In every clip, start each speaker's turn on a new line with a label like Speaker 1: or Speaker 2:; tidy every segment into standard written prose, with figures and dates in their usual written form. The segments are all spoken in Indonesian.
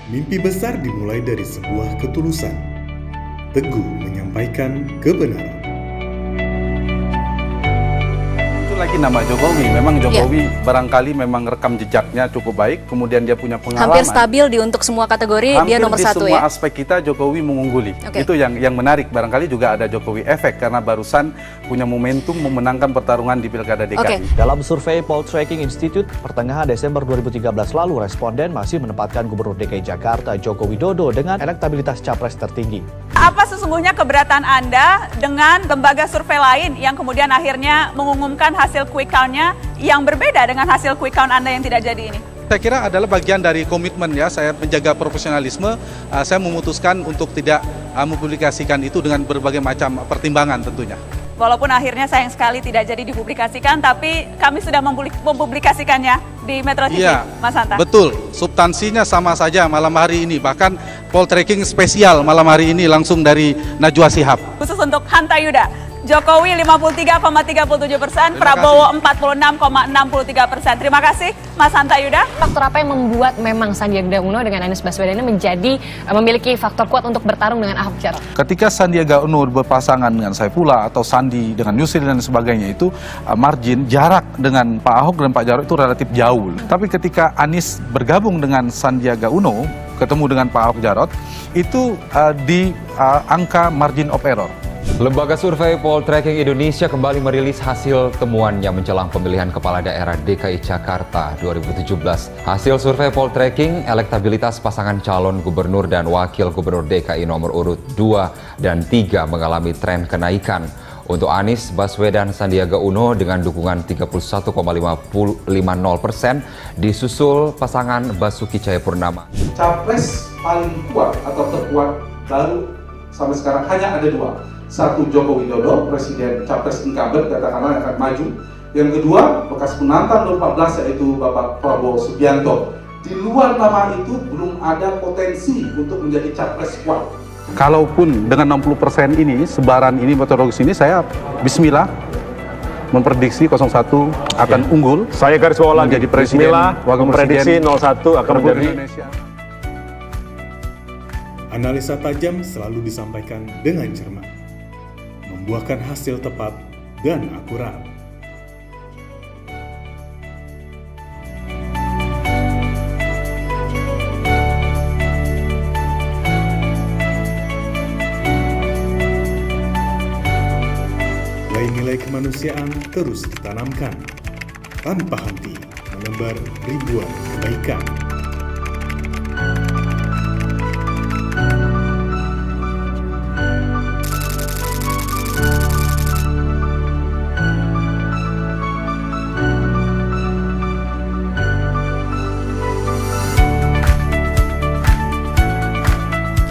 Speaker 1: Mimpi besar dimulai dari sebuah ketulusan. Teguh menyampaikan kebenaran.
Speaker 2: Lagi nama Jokowi, memang Jokowi barangkali memang rekam jejaknya cukup baik, kemudian dia punya pengalaman.
Speaker 3: Hampir stabil di untuk semua kategori, dia nomor satu
Speaker 2: di semua
Speaker 3: ya.
Speaker 2: aspek kita Jokowi mengungguli. Itu yang menarik, barangkali juga ada Jokowi efek karena barusan punya momentum memenangkan pertarungan di Pilkada DKI.
Speaker 4: Dalam survei Poltreking Institute pertengahan Desember 2013 lalu, responden masih menempatkan Gubernur DKI Jakarta Joko Widodo dengan elektabilitas capres tertinggi.
Speaker 5: Apa sesungguhnya keberatan Anda dengan lembaga survei lain yang kemudian akhirnya mengumumkan hasil quick count-nya yang berbeda dengan hasil quick count Anda yang tidak jadi ini?
Speaker 2: Saya kira adalah bagian dari komitmen ya, saya menjaga profesionalisme, saya memutuskan untuk tidak mempublikasikan itu dengan berbagai macam pertimbangan tentunya.
Speaker 5: Walaupun akhirnya sayang sekali tidak jadi dipublikasikan, tapi kami sudah mempublikasikannya di Metro TV,
Speaker 2: iya,
Speaker 5: Mas Hanta.
Speaker 2: Betul, substansinya sama saja malam hari ini, bahkan poltreking spesial malam hari ini langsung dari Najwa Shihab.
Speaker 5: Khusus untuk Hanta Yuda, Jokowi 53,37%, Prabowo 46,63%. Terima kasih Mas Hanta Yuda.
Speaker 6: Faktor apa yang membuat memang Sandiaga Uno dengan Anies Baswedan ini memiliki faktor kuat untuk bertarung dengan Ahok Jarot?
Speaker 2: Ketika Sandiaga Uno berpasangan dengan Saifullah atau Sandi dengan Yusril dan sebagainya, itu margin jarak dengan Pak Ahok dan Pak Jarot itu relatif jauh. Tapi ketika Anies bergabung dengan Sandiaga Uno, ketemu dengan Pak Ahok Jarot, itu di angka margin of error.
Speaker 7: Lembaga survei Poltreking Indonesia kembali merilis hasil temuannya menjelang pemilihan kepala daerah DKI Jakarta 2017. Hasil survei Poltreking, elektabilitas pasangan calon gubernur dan wakil gubernur DKI nomor urut 2 dan 3 mengalami tren kenaikan. Untuk Anies Baswedan Sandiaga Uno dengan dukungan 31,50%, disusul pasangan Basuki Cahayapurnama.
Speaker 2: Capres paling kuat atau terkuat baru sampai sekarang hanya ada dua. Satu, Joko Widodo, presiden capres incumbent katakanlah yang akan maju. Yang kedua, bekas penantang 2014 yaitu Bapak Prabowo Subianto. Di luar nama itu belum ada potensi untuk menjadi capres kuat. Kalaupun dengan 60% ini, sebaran ini, metodologis ini, saya bismillah memprediksi 01 akan unggul.
Speaker 8: Saya garis bawah lagi,
Speaker 2: menjadi presiden,
Speaker 8: bismillah, memprediksi 01 akan menjadi
Speaker 2: Indonesia.
Speaker 1: Analisa tajam selalu disampaikan dengan cermat, membuahkan hasil tepat dan akurat. Nilai-nilai kemanusiaan terus ditanamkan, tanpa henti menebar ribuan kebaikan.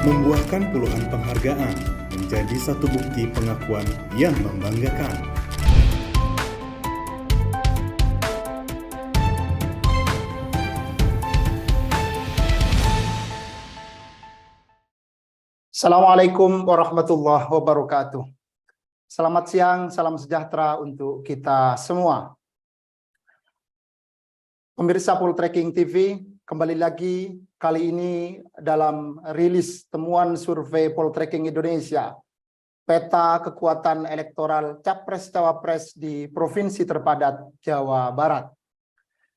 Speaker 1: Membuahkan puluhan penghargaan menjadi satu bukti pengakuan yang membanggakan.
Speaker 9: Assalamualaikum warahmatullahi wabarakatuh. Selamat siang, salam sejahtera untuk kita semua. Pemirsa Poltreking TV, kembali lagi kali ini dalam rilis temuan survei Poltreking Indonesia, peta kekuatan elektoral Capres-Cawapres di Provinsi terpadat Jawa Barat.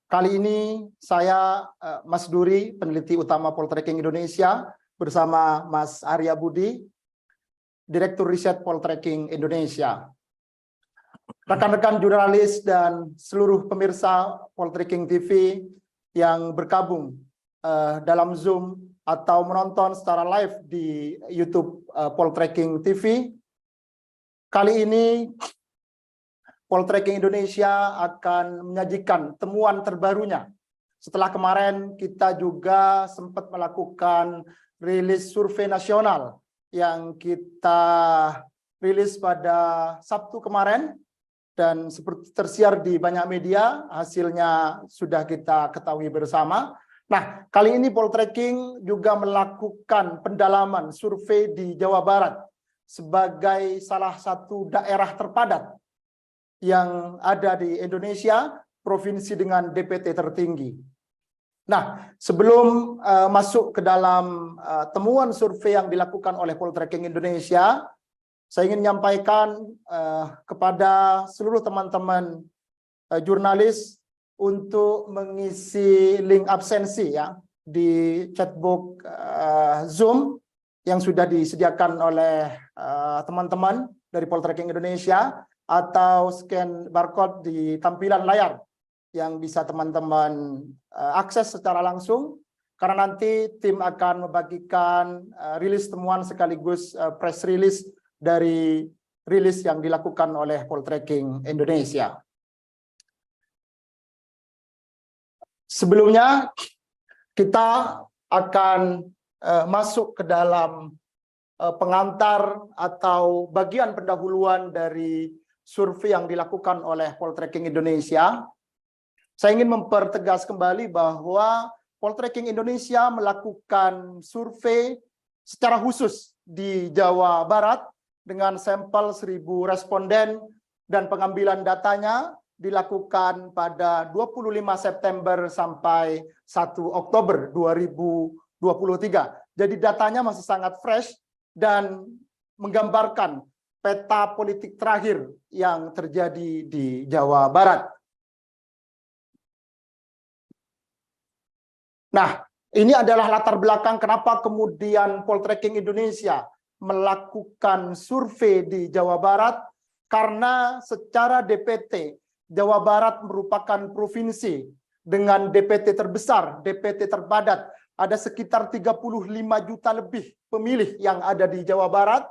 Speaker 9: Kali ini saya, Mas Duri, peneliti utama Poltreking Indonesia, bersama Mas Arya Budi, Direktur Riset Poltreking Indonesia. Rekan-rekan jurnalis dan seluruh pemirsa Poltreking TV yang bergabung dalam Zoom atau menonton secara live di YouTube Poltreking TV. Kali ini Poltreking Indonesia akan menyajikan temuan terbarunya. Setelah kemarin kita juga sempat melakukan rilis survei nasional yang kita rilis pada Sabtu kemarin dan seperti tersiar di banyak media, hasilnya sudah kita ketahui bersama. Nah, kali ini Poltreking juga melakukan pendalaman survei di Jawa Barat sebagai salah satu daerah terpadat yang ada di Indonesia, provinsi dengan DPT tertinggi. Nah, sebelum masuk ke dalam temuan survei yang dilakukan oleh Poltreking Indonesia, saya ingin menyampaikan kepada seluruh teman-teman jurnalis untuk mengisi link absensi ya di chatbox Zoom yang sudah disediakan oleh teman-teman dari Poltreking Indonesia, atau scan barcode di tampilan layar yang bisa teman-teman akses secara langsung, karena nanti tim akan membagikan rilis temuan sekaligus press release dari rilis yang dilakukan oleh Poltreking Indonesia. Sebelumnya kita akan masuk ke dalam pengantar atau bagian pendahuluan dari survei yang dilakukan oleh Poltreking Indonesia. Saya ingin mempertegas kembali bahwa Poltreking Indonesia melakukan survei secara khusus di Jawa Barat dengan sampel 1.000 responden, dan pengambilan datanya dilakukan pada 25 September sampai 1 Oktober 2023. Jadi datanya masih sangat fresh dan menggambarkan peta politik terakhir yang terjadi di Jawa Barat. Nah, ini adalah latar belakang kenapa kemudian Poltreking Indonesia melakukan survei di Jawa Barat, karena secara DPT Jawa Barat merupakan provinsi dengan DPT terbesar, DPT terpadat. Ada sekitar 35 juta lebih pemilih yang ada di Jawa Barat.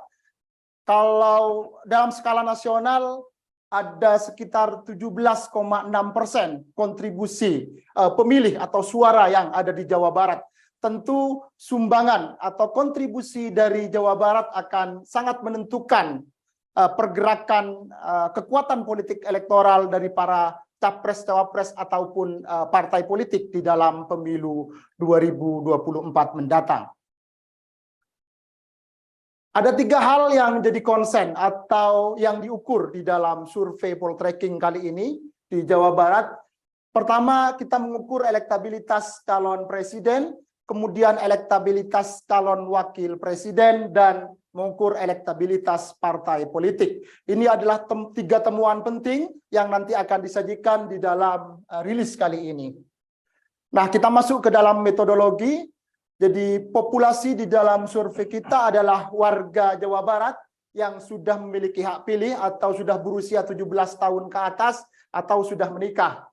Speaker 9: Kalau dalam skala nasional ada sekitar 17,6% kontribusi pemilih atau suara yang ada di Jawa Barat. Tentu sumbangan atau kontribusi dari Jawa Barat akan sangat menentukan pergerakan kekuatan politik elektoral dari para capres, cawapres ataupun partai politik di dalam pemilu 2024 mendatang. Ada 3 hal yang jadi konsen atau yang diukur di dalam survei Poltreking kali ini di Jawa Barat. Pertama, kita mengukur elektabilitas calon presiden, kemudian elektabilitas calon wakil presiden, dan mengukur elektabilitas partai politik. Ini adalah 3 temuan penting yang nanti akan disajikan di dalam rilis kali ini. Nah, kita masuk ke dalam metodologi. Jadi populasi di dalam survei kita adalah warga Jawa Barat yang sudah memiliki hak pilih atau sudah berusia 17 tahun ke atas atau sudah menikah.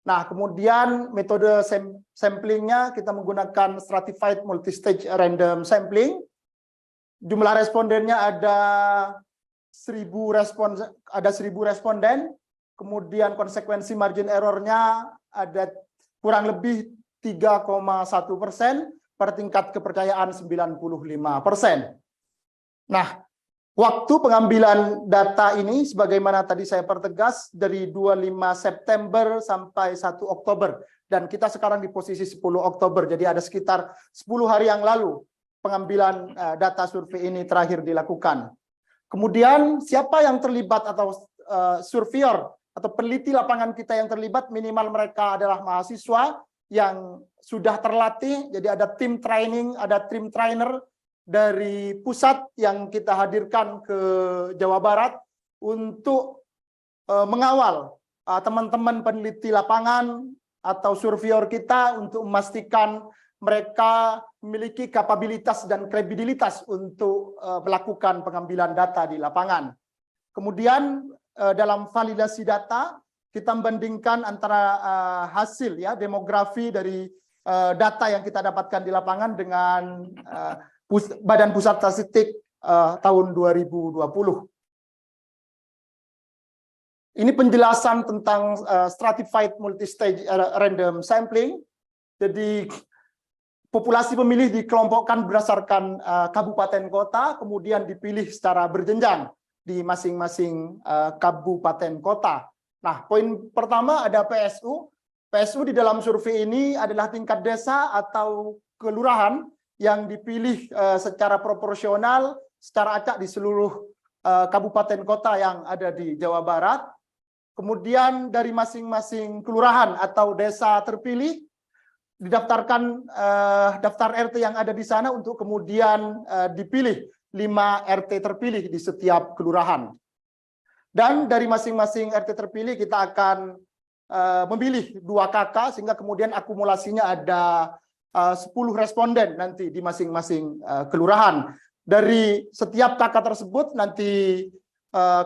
Speaker 9: Nah, kemudian metode samplingnya kita menggunakan stratified multistage random sampling. Jumlah respondennya ada 1.000 responden, kemudian konsekuensi margin errornya ada kurang lebih 3,1%, pada tingkat kepercayaan 95%. Nah, waktu pengambilan data ini sebagaimana tadi saya pertegas dari 25 September sampai 1 Oktober, dan kita sekarang di posisi 10 Oktober, jadi ada sekitar 10 hari yang lalu pengambilan data survei ini terakhir dilakukan. Kemudian siapa yang terlibat atau surveyor atau peneliti lapangan kita yang terlibat, minimal mereka adalah mahasiswa yang sudah terlatih. Jadi ada tim training, ada tim trainer dari pusat yang kita hadirkan ke Jawa Barat untuk mengawal teman-teman peneliti lapangan atau surveyor kita untuk memastikan mereka memiliki kapabilitas dan kredibilitas untuk melakukan pengambilan data di lapangan. Kemudian dalam validasi data kita membandingkan antara hasil ya demografi dari data yang kita dapatkan di lapangan dengan Badan Pusat Statistik tahun 2020. Ini penjelasan tentang stratified multistage random sampling. Jadi populasi pemilih dikelompokkan berdasarkan kabupaten kota, kemudian dipilih secara berjenjang di masing-masing kabupaten kota. Nah, poin pertama ada PSU. PSU di dalam survei ini adalah tingkat desa atau kelurahan yang dipilih secara proporsional, secara acak di seluruh kabupaten kota yang ada di Jawa Barat. Kemudian dari masing-masing kelurahan atau desa terpilih, didaftarkan daftar RT yang ada di sana untuk kemudian dipilih 5 RT terpilih di setiap kelurahan. Dan dari masing-masing RT terpilih kita akan memilih 2 KK sehingga kemudian akumulasinya ada 10 responden nanti di masing-masing kelurahan. Dari setiap KK tersebut nanti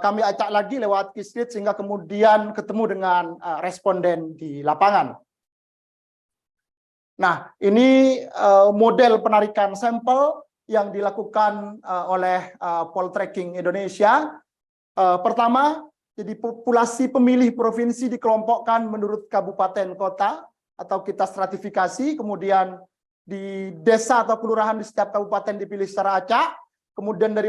Speaker 9: kami acak lagi lewat Kislit sehingga kemudian ketemu dengan responden di lapangan. Nah, ini model penarikan sampel yang dilakukan oleh Poltreking Indonesia. Pertama, jadi populasi pemilih provinsi dikelompokkan menurut kabupaten kota atau kita stratifikasi, kemudian di desa atau kelurahan di setiap kabupaten dipilih secara acak. Kemudian dari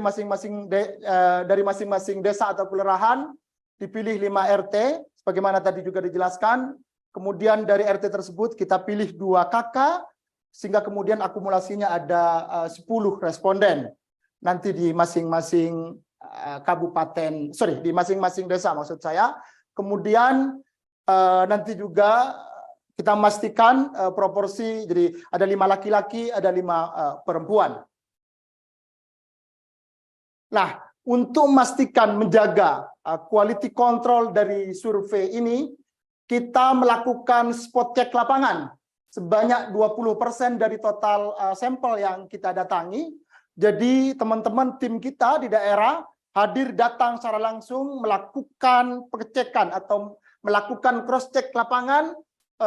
Speaker 9: masing-masing desa atau kelurahan dipilih 5 RT, sebagaimana tadi juga dijelaskan. Kemudian dari RT tersebut kita pilih 2 KK, sehingga kemudian akumulasinya ada 10 responden. Nanti di masing-masing di masing-masing desa maksud saya. Kemudian nanti juga kita memastikan proporsi, jadi ada 5 laki-laki, ada 5 perempuan. Nah, untuk memastikan menjaga quality control dari survei ini, kita melakukan spot check lapangan sebanyak 20% dari total sampel yang kita datangi. Jadi teman-teman tim kita di daerah hadir datang secara langsung melakukan pengecekan atau melakukan cross check lapangan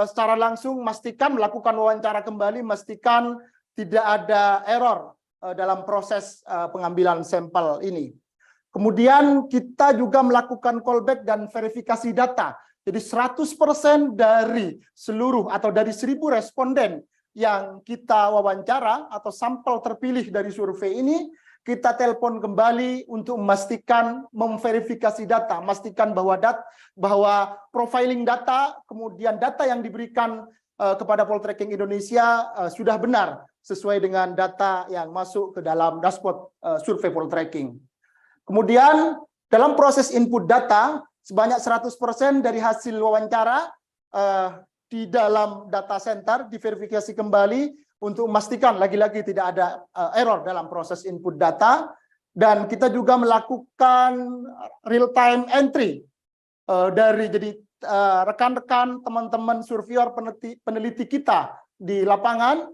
Speaker 9: secara langsung, melakukan wawancara kembali, memastikan tidak ada error dalam proses pengambilan sampel ini. Kemudian kita juga melakukan callback dan verifikasi data. Jadi 100% dari seluruh atau dari 1.000 responden yang kita wawancara atau sampel terpilih dari survei ini, kita telepon kembali untuk memastikan memverifikasi data, memastikan bahwa profiling data, kemudian data yang diberikan kepada Poltreking Indonesia sudah benar sesuai dengan data yang masuk ke dalam dashboard survei Poltreking. Kemudian dalam proses input data sebanyak 100% dari hasil wawancara di dalam data center diverifikasi kembali untuk memastikan lagi-lagi tidak ada error dalam proses input data. Dan kita juga melakukan real time entry dari rekan-rekan teman-teman surveyor peneliti kita di lapangan.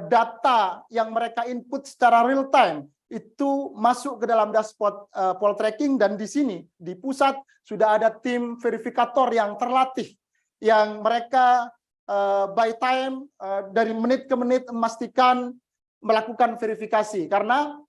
Speaker 9: Data yang mereka input secara real time itu masuk ke dalam dashboard Poltreking, dan di sini di pusat sudah ada tim verifikator yang terlatih yang mereka by time dari menit ke menit memastikan melakukan verifikasi, karena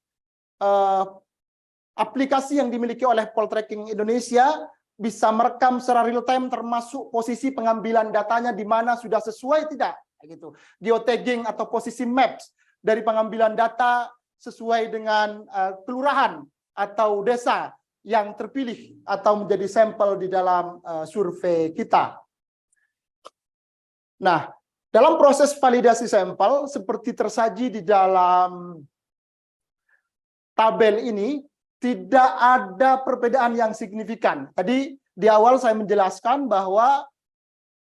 Speaker 9: aplikasi yang dimiliki oleh Poltreking Indonesia bisa merekam secara real time termasuk posisi pengambilan datanya di mana sudah sesuai tidak gitu. Geotagging atau posisi maps dari pengambilan data sesuai dengan kelurahan atau desa yang terpilih atau menjadi sampel di dalam survei kita. Nah, dalam proses validasi sampel seperti tersaji di dalam tabel ini, tidak ada perbedaan yang signifikan. Tadi di awal saya menjelaskan bahwa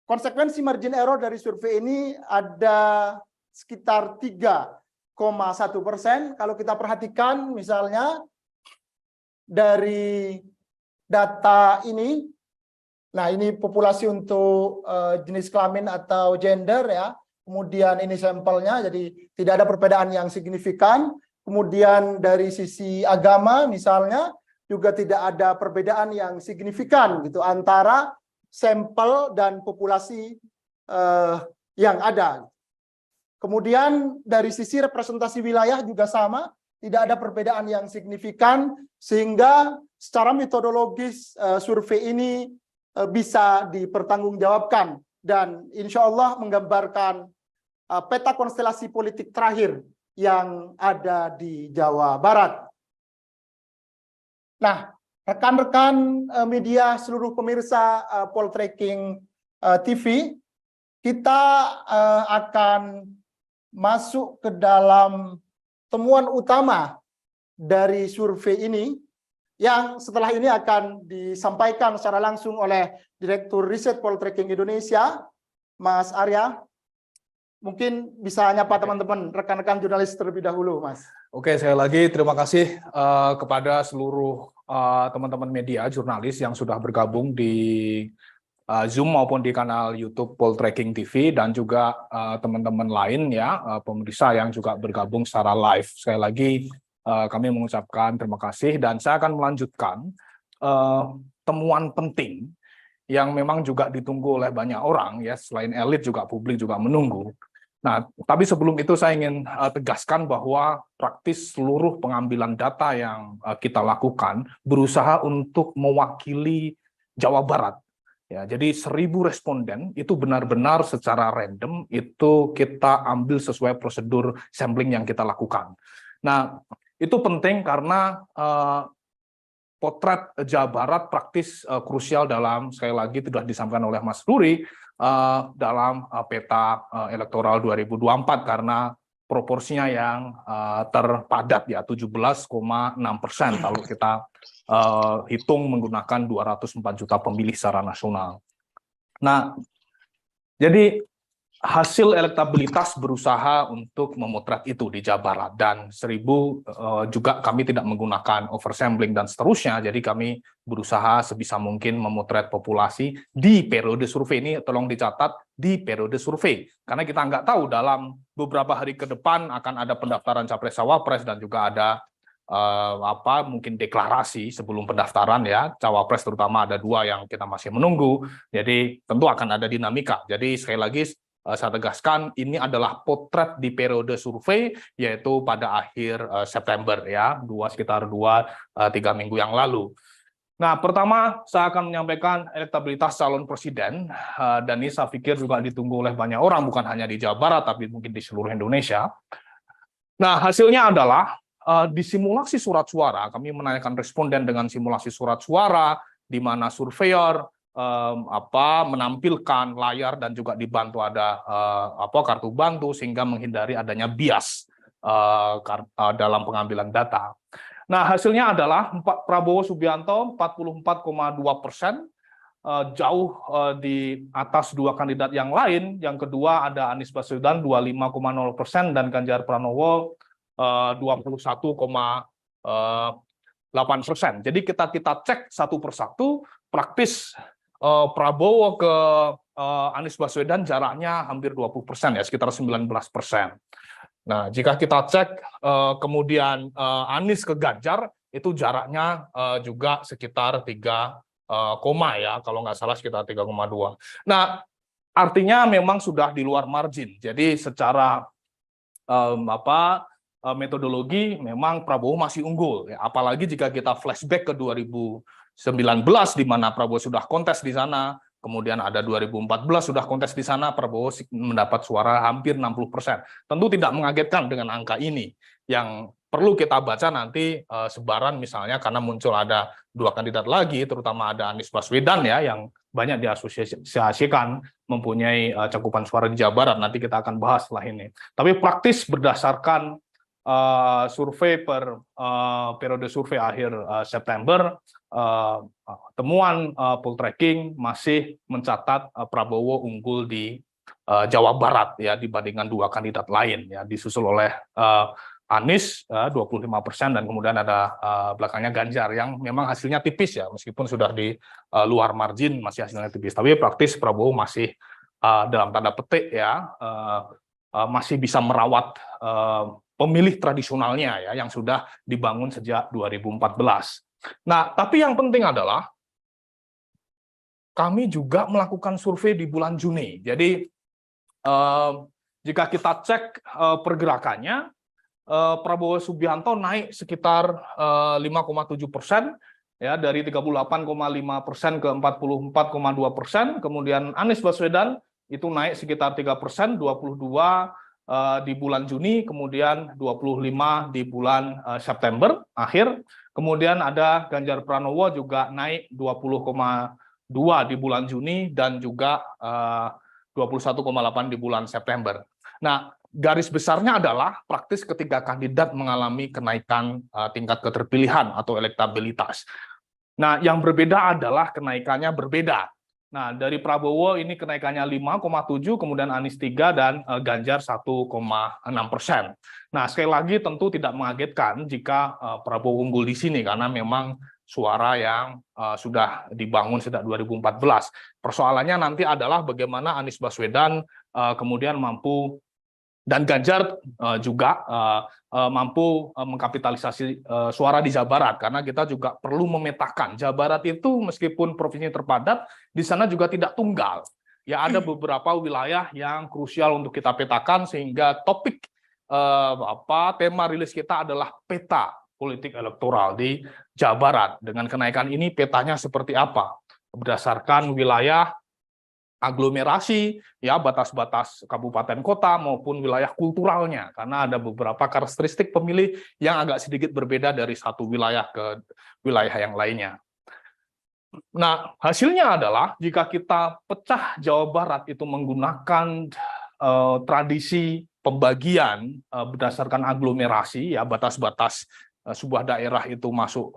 Speaker 9: konsekuensi margin error dari survei ini ada sekitar 3,1%. Kalau kita perhatikan misalnya dari data ini, nah ini populasi untuk jenis kelamin atau gender ya, kemudian ini sampelnya, jadi tidak ada perbedaan yang signifikan. Kemudian dari sisi agama misalnya juga tidak ada perbedaan yang signifikan gitu antara sampel dan populasi yang ada. Kemudian dari sisi representasi wilayah juga sama, tidak ada perbedaan yang signifikan, sehingga secara metodologis survei ini bisa dipertanggungjawabkan dan insya Allah menggambarkan peta konstelasi politik terakhir yang ada di Jawa Barat. Nah, rekan-rekan media, seluruh pemirsa Poltreking TV, kita akan masuk ke dalam temuan utama dari survei ini, yang setelah ini akan disampaikan secara langsung oleh Direktur Riset Poltreking Indonesia, Mas Arya. Mungkin bisa nyapa teman-teman, rekan-rekan jurnalis terlebih dahulu, Mas.
Speaker 10: Oke, sekali lagi terima kasih kepada seluruh teman-teman media, jurnalis yang sudah bergabung di Zoom maupun di kanal YouTube Poltreking TV, dan juga teman-teman lain ya, pemirsa yang juga bergabung secara live. Sekali lagi kami mengucapkan terima kasih, dan saya akan melanjutkan temuan penting yang memang juga ditunggu oleh banyak orang ya, selain elit juga publik juga menunggu. Nah, tapi sebelum itu saya ingin tegaskan bahwa praktis seluruh pengambilan data yang kita lakukan berusaha untuk mewakili Jawa Barat. Ya, jadi 1.000 responden itu benar-benar secara random itu kita ambil sesuai prosedur sampling yang kita lakukan. Nah, itu penting karena potret Jawa Barat praktis krusial dalam, sekali lagi sudah disampaikan oleh Mas Ruri, dalam peta elektoral 2024 karena proporsinya yang terpadat ya 17,6% kalau kita hitung menggunakan 204 juta pemilih secara nasional. Nah, jadi hasil elektabilitas berusaha untuk memotret itu di Jawa Barat, dan 1.000 juga kami tidak menggunakan oversampling dan seterusnya, jadi kami berusaha sebisa mungkin memotret populasi di periode survei ini. Tolong dicatat, di periode survei, karena kita nggak tahu dalam beberapa hari ke depan akan ada pendaftaran capres-cawapres dan juga ada mungkin deklarasi sebelum pendaftaran ya, cawapres terutama ada 2 yang kita masih menunggu, jadi tentu akan ada dinamika. Jadi sekali lagi saya tegaskan, ini adalah potret di periode survei, yaitu pada akhir September ya, sekitar 2-3 minggu yang lalu. Nah, pertama saya akan menyampaikan elektabilitas calon presiden, dan ini saya pikir juga ditunggu oleh banyak orang, bukan hanya di Jawa Barat, tapi mungkin di seluruh Indonesia. Nah, hasilnya adalah di simulasi surat suara, kami menanyakan responden dengan simulasi surat suara, di mana surveyor menampilkan layar dan juga dibantu ada kartu bantu sehingga menghindari adanya bias dalam pengambilan data. Nah, hasilnya adalah Prabowo Subianto 44,2%, jauh di atas 2 kandidat yang lain. Yang kedua ada Anies Baswedan 25,0% dan Ganjar Pranowo 21,8%. Jadi kita cek satu persatu, praktis Prabowo ke Anies Baswedan jaraknya hampir 20% ya, sekitar 19%. Nah, jika kita cek kemudian Anies ke Ganjar, itu jaraknya juga sekitar 3, ya, kalau nggak salah sekitar 3,2. Nah, artinya memang sudah di luar margin. Jadi secara metodologi memang Prabowo masih unggul ya, apalagi jika kita flashback ke 2019 di mana Prabowo sudah kontes di sana, kemudian ada 2014 sudah kontes di sana, Prabowo mendapat suara hampir 60%. Tentu tidak mengagetkan dengan angka ini. Yang perlu kita baca nanti sebaran misalnya, karena muncul ada 2 kandidat lagi, terutama ada Anies Baswedan ya, yang banyak diasosiasikan mempunyai cakupan suara di Jawa Barat. Nanti kita akan bahas setelah ini. Tapi praktis berdasarkan survei periode survei akhir September, temuan Poltreking masih mencatat Prabowo unggul di Jawa Barat ya dibandingkan 2 kandidat lain ya, disusul oleh Anies 25% dan kemudian ada belakangnya Ganjar yang memang hasilnya tipis ya, meskipun sudah di luar margin masih hasilnya tipis, tapi praktis Prabowo masih dalam tanda petik ya masih bisa merawat pemilih tradisionalnya ya yang sudah dibangun sejak 2014. Nah, tapi yang penting adalah kami juga melakukan survei di bulan Juni. Jadi jika kita cek pergerakannya, Prabowo Subianto naik sekitar 5,7% ya, dari 38,5% ke 44,2%. Kemudian Anies Baswedan itu naik sekitar 3%, 22 di bulan Juni, kemudian 25 di bulan September akhir. Kemudian ada Ganjar Pranowo juga naik 20,2 di bulan Juni dan juga 21,8 di bulan September. Nah, garis besarnya adalah praktis ketiga kandidat mengalami kenaikan tingkat keterpilihan atau elektabilitas. Nah, yang berbeda adalah kenaikannya berbeda. Nah, dari Prabowo ini kenaikannya 5,7, kemudian Anies 3, dan Ganjar 1,6%. Nah, sekali lagi tentu tidak mengagetkan jika Prabowo unggul di sini, karena memang suara yang sudah dibangun sejak 2014. Persoalannya nanti adalah bagaimana Anies Baswedan kemudian mampu, dan Ganjar juga mampu mengkapitalisasi suara di Jawa Barat, karena kita juga perlu memetakan Jawa Barat itu meskipun provinsi terpadat, di sana juga tidak tunggal. Ya, ada beberapa wilayah yang krusial untuk kita petakan, sehingga topik tema rilis kita adalah peta politik elektoral di Jawa Barat. Dengan kenaikan ini petanya seperti apa? Berdasarkan wilayah aglomerasi, ya, batas-batas kabupaten kota maupun wilayah kulturalnya, karena ada beberapa karakteristik pemilih yang agak sedikit berbeda dari satu wilayah ke wilayah yang lainnya. Nah, hasilnya adalah jika kita pecah Jawa Barat itu menggunakan tradisi pembagian berdasarkan aglomerasi, ya, batas-batas sebuah daerah itu masuk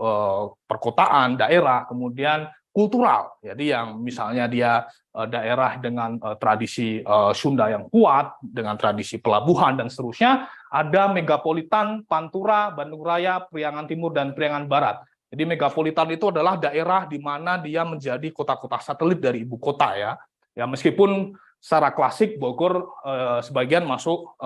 Speaker 10: perkotaan, daerah, kemudian kultural. Jadi yang misalnya dia daerah dengan tradisi Sunda yang kuat, dengan tradisi pelabuhan dan seterusnya, ada megapolitan, Pantura, Bandung Raya, Priangan Timur, dan Priangan Barat. Jadi megapolitan itu adalah daerah di mana dia menjadi kota-kota satelit dari ibu kota, ya. Ya, meskipun secara klasik Bogor sebagian masuk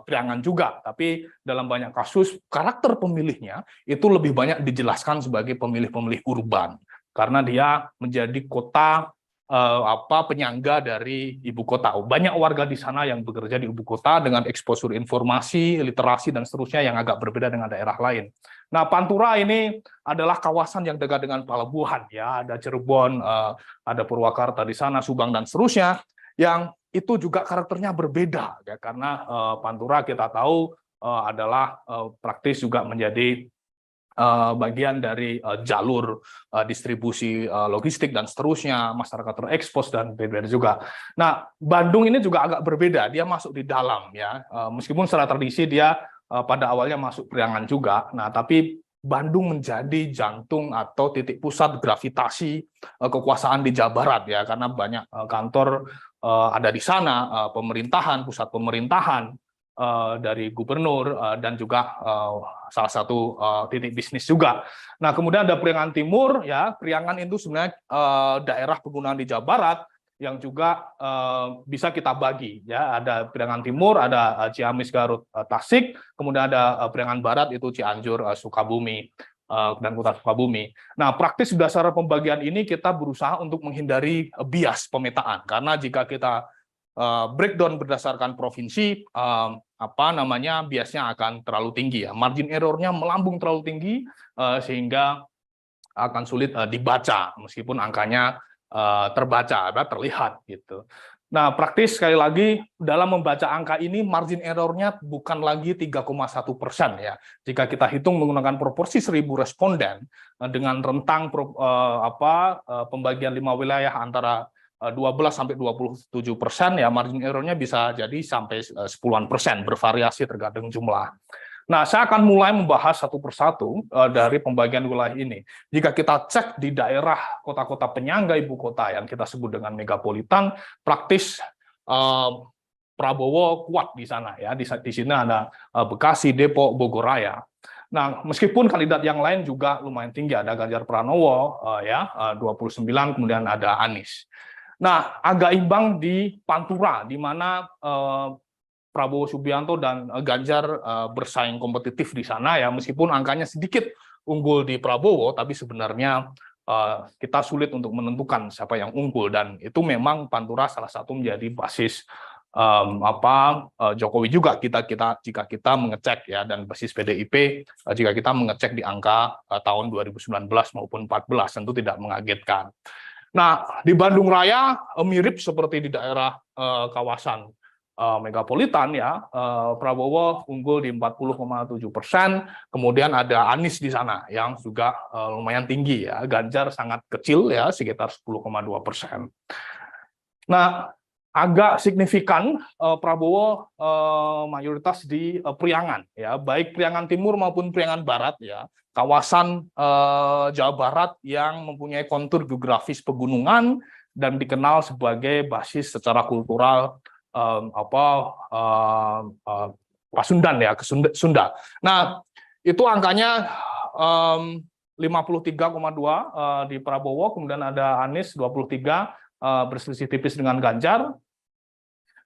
Speaker 10: Priangan juga, tapi dalam banyak kasus karakter pemilihnya itu lebih banyak dijelaskan sebagai pemilih-pemilih urban, karena dia menjadi kota penyangga dari ibu kota. Banyak warga di sana yang bekerja di ibu kota dengan eksposur informasi, literasi, dan seterusnya yang agak berbeda dengan daerah lain. Nah, Pantura ini adalah kawasan yang dekat dengan pelabuhan, ya, ada Cirebon, ada Purwakarta di sana, Subang, dan seterusnya, yang itu juga karakternya berbeda, ya, karena Pantura kita tahu adalah praktis juga menjadi bagian dari jalur distribusi logistik dan seterusnya, masyarakat terekspos dan berbeda juga. Nah, Bandung ini juga agak berbeda, dia masuk di dalam, ya, meskipun secara tradisi dia pada awalnya masuk Priangan juga. Nah, tapi Bandung menjadi jantung atau titik pusat gravitasi kekuasaan di Jawa Barat, ya, karena banyak kantor ada di sana, pemerintahan, pusat pemerintahan dari gubernur dan juga salah satu titik bisnis juga. Nah, kemudian ada Priangan Timur, ya. Priangan itu sebenarnya daerah penggunaan di Jawa Barat yang juga bisa kita bagi, ya. Ada Priangan Timur, ada Ciamis, Garut, Tasik, kemudian ada Priangan Barat itu Cianjur, Sukabumi, dan kota Sukabumi. Nah, praktis berdasarkan pembagian ini kita berusaha untuk menghindari bias pemetaan, karena jika kita breakdown berdasarkan provinsi, biasnya akan terlalu tinggi, ya. Margin errornya melambung terlalu tinggi, sehingga akan sulit dibaca meskipun angkanya terbaca, terlihat, gitu. Nah, praktis sekali lagi dalam membaca angka ini margin errornya bukan lagi 3,1%, ya. Jika kita hitung menggunakan proporsi 1.000 responden dengan rentang pembagian 5 wilayah antara 12-27%, ya, margin errornya bisa jadi sampai 10%, bervariasi tergantung jumlah. Nah, saya akan mulai membahas satu persatu dari pembagian wilayah ini. Jika kita cek di daerah kota-kota penyangga ibu kota yang kita sebut dengan megapolitan, praktis Prabowo kuat di sana, ya. Di sini ada Bekasi, Depok, Bogor Raya. Nah, meskipun kandidat yang lain juga lumayan tinggi, ada Ganjar Pranowo, 29, kemudian ada Anies. Nah, agak imbang di Pantura, di mana Prabowo Subianto dan Ganjar bersaing kompetitif di sana, ya, meskipun angkanya sedikit unggul di Prabowo, tapi sebenarnya kita sulit untuk menentukan siapa yang unggul, dan itu memang Pantura salah satu menjadi basis Jokowi juga jika kita mengecek, ya, dan basis PDIP jika kita mengecek di angka tahun 2019 maupun 2014 tentu tidak mengagetkan. Nah, di Bandung Raya mirip seperti di daerah kawasan megapolitan, ya. Prabowo unggul di 40,7%, kemudian ada Anies di sana yang juga lumayan tinggi, ya. Ganjar sangat kecil, ya, sekitar 10,2%. Nah, agak signifikan Prabowo mayoritas di Priangan, ya, baik Priangan Timur maupun Priangan Barat, ya. Kawasan Jawa Barat yang mempunyai kontur geografis pegunungan dan dikenal sebagai basis secara kultural Pasundan ya, Sunda. Nah, itu angkanya 53,2 di Prabowo, kemudian ada Anies 23, berselisih tipis dengan Ganjar.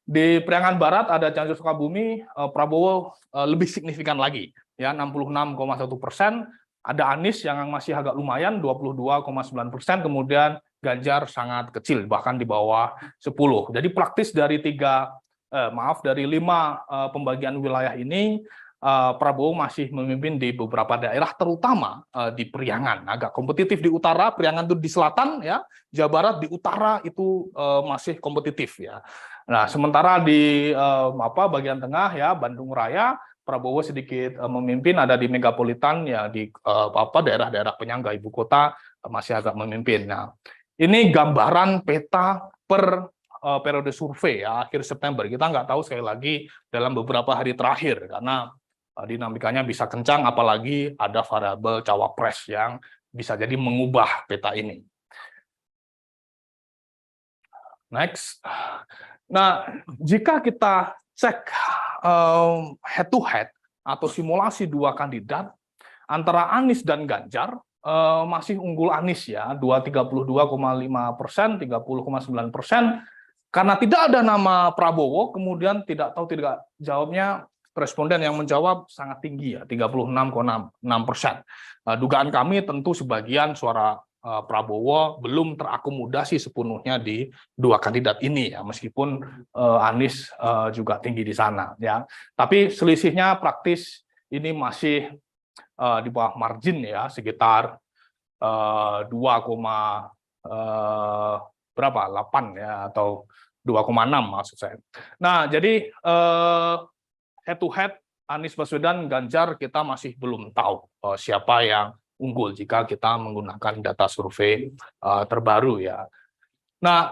Speaker 10: Di Priangan Barat ada Cianjur Sukabumi, Prabowo lebih signifikan lagi, ya 66,1%. Ada Anies yang masih agak lumayan 22,9%, kemudian Ganjar sangat kecil, bahkan di bawah 10. Jadi praktis dari dari 5 pembagian wilayah ini, Prabowo masih memimpin di beberapa daerah, terutama di Priangan. Agak kompetitif di utara, Priangan itu di selatan, ya. Jawa Barat di utara itu masih kompetitif, ya. Nah, sementara di bagian tengah, ya, Bandung Raya, Prabowo sedikit memimpin, ada di megapolitan, ya, di daerah-daerah penyangga ibu kota masih agak memimpin. Nah, ini gambaran peta per periode survei, ya, akhir September. Kita nggak tahu sekali lagi dalam beberapa hari terakhir, karena dinamikanya bisa kencang, apalagi ada variabel cawapres yang bisa jadi mengubah peta ini. Next. Nah, jika kita cek head to head atau simulasi dua kandidat antara Anies dan Ganjar, masih unggul Anies, ya, 32,5%, 30,9%. Karena tidak ada nama Prabowo, kemudian tidak jawabnya. Responden yang menjawab sangat tinggi, ya, 36,6%. Dugaan kami tentu sebagian suara Prabowo belum terakomodasi sepenuhnya di dua kandidat ini, ya, meskipun Anies juga tinggi di sana, ya. Tapi selisihnya praktis ini masih di bawah margin, ya, sekitar 2,8, ya, atau 2,6 maksud saya. Nah, jadi head to head Anies Baswedan, Ganjar, kita masih belum tahu siapa yang unggul jika kita menggunakan data survei terbaru, ya. Nah,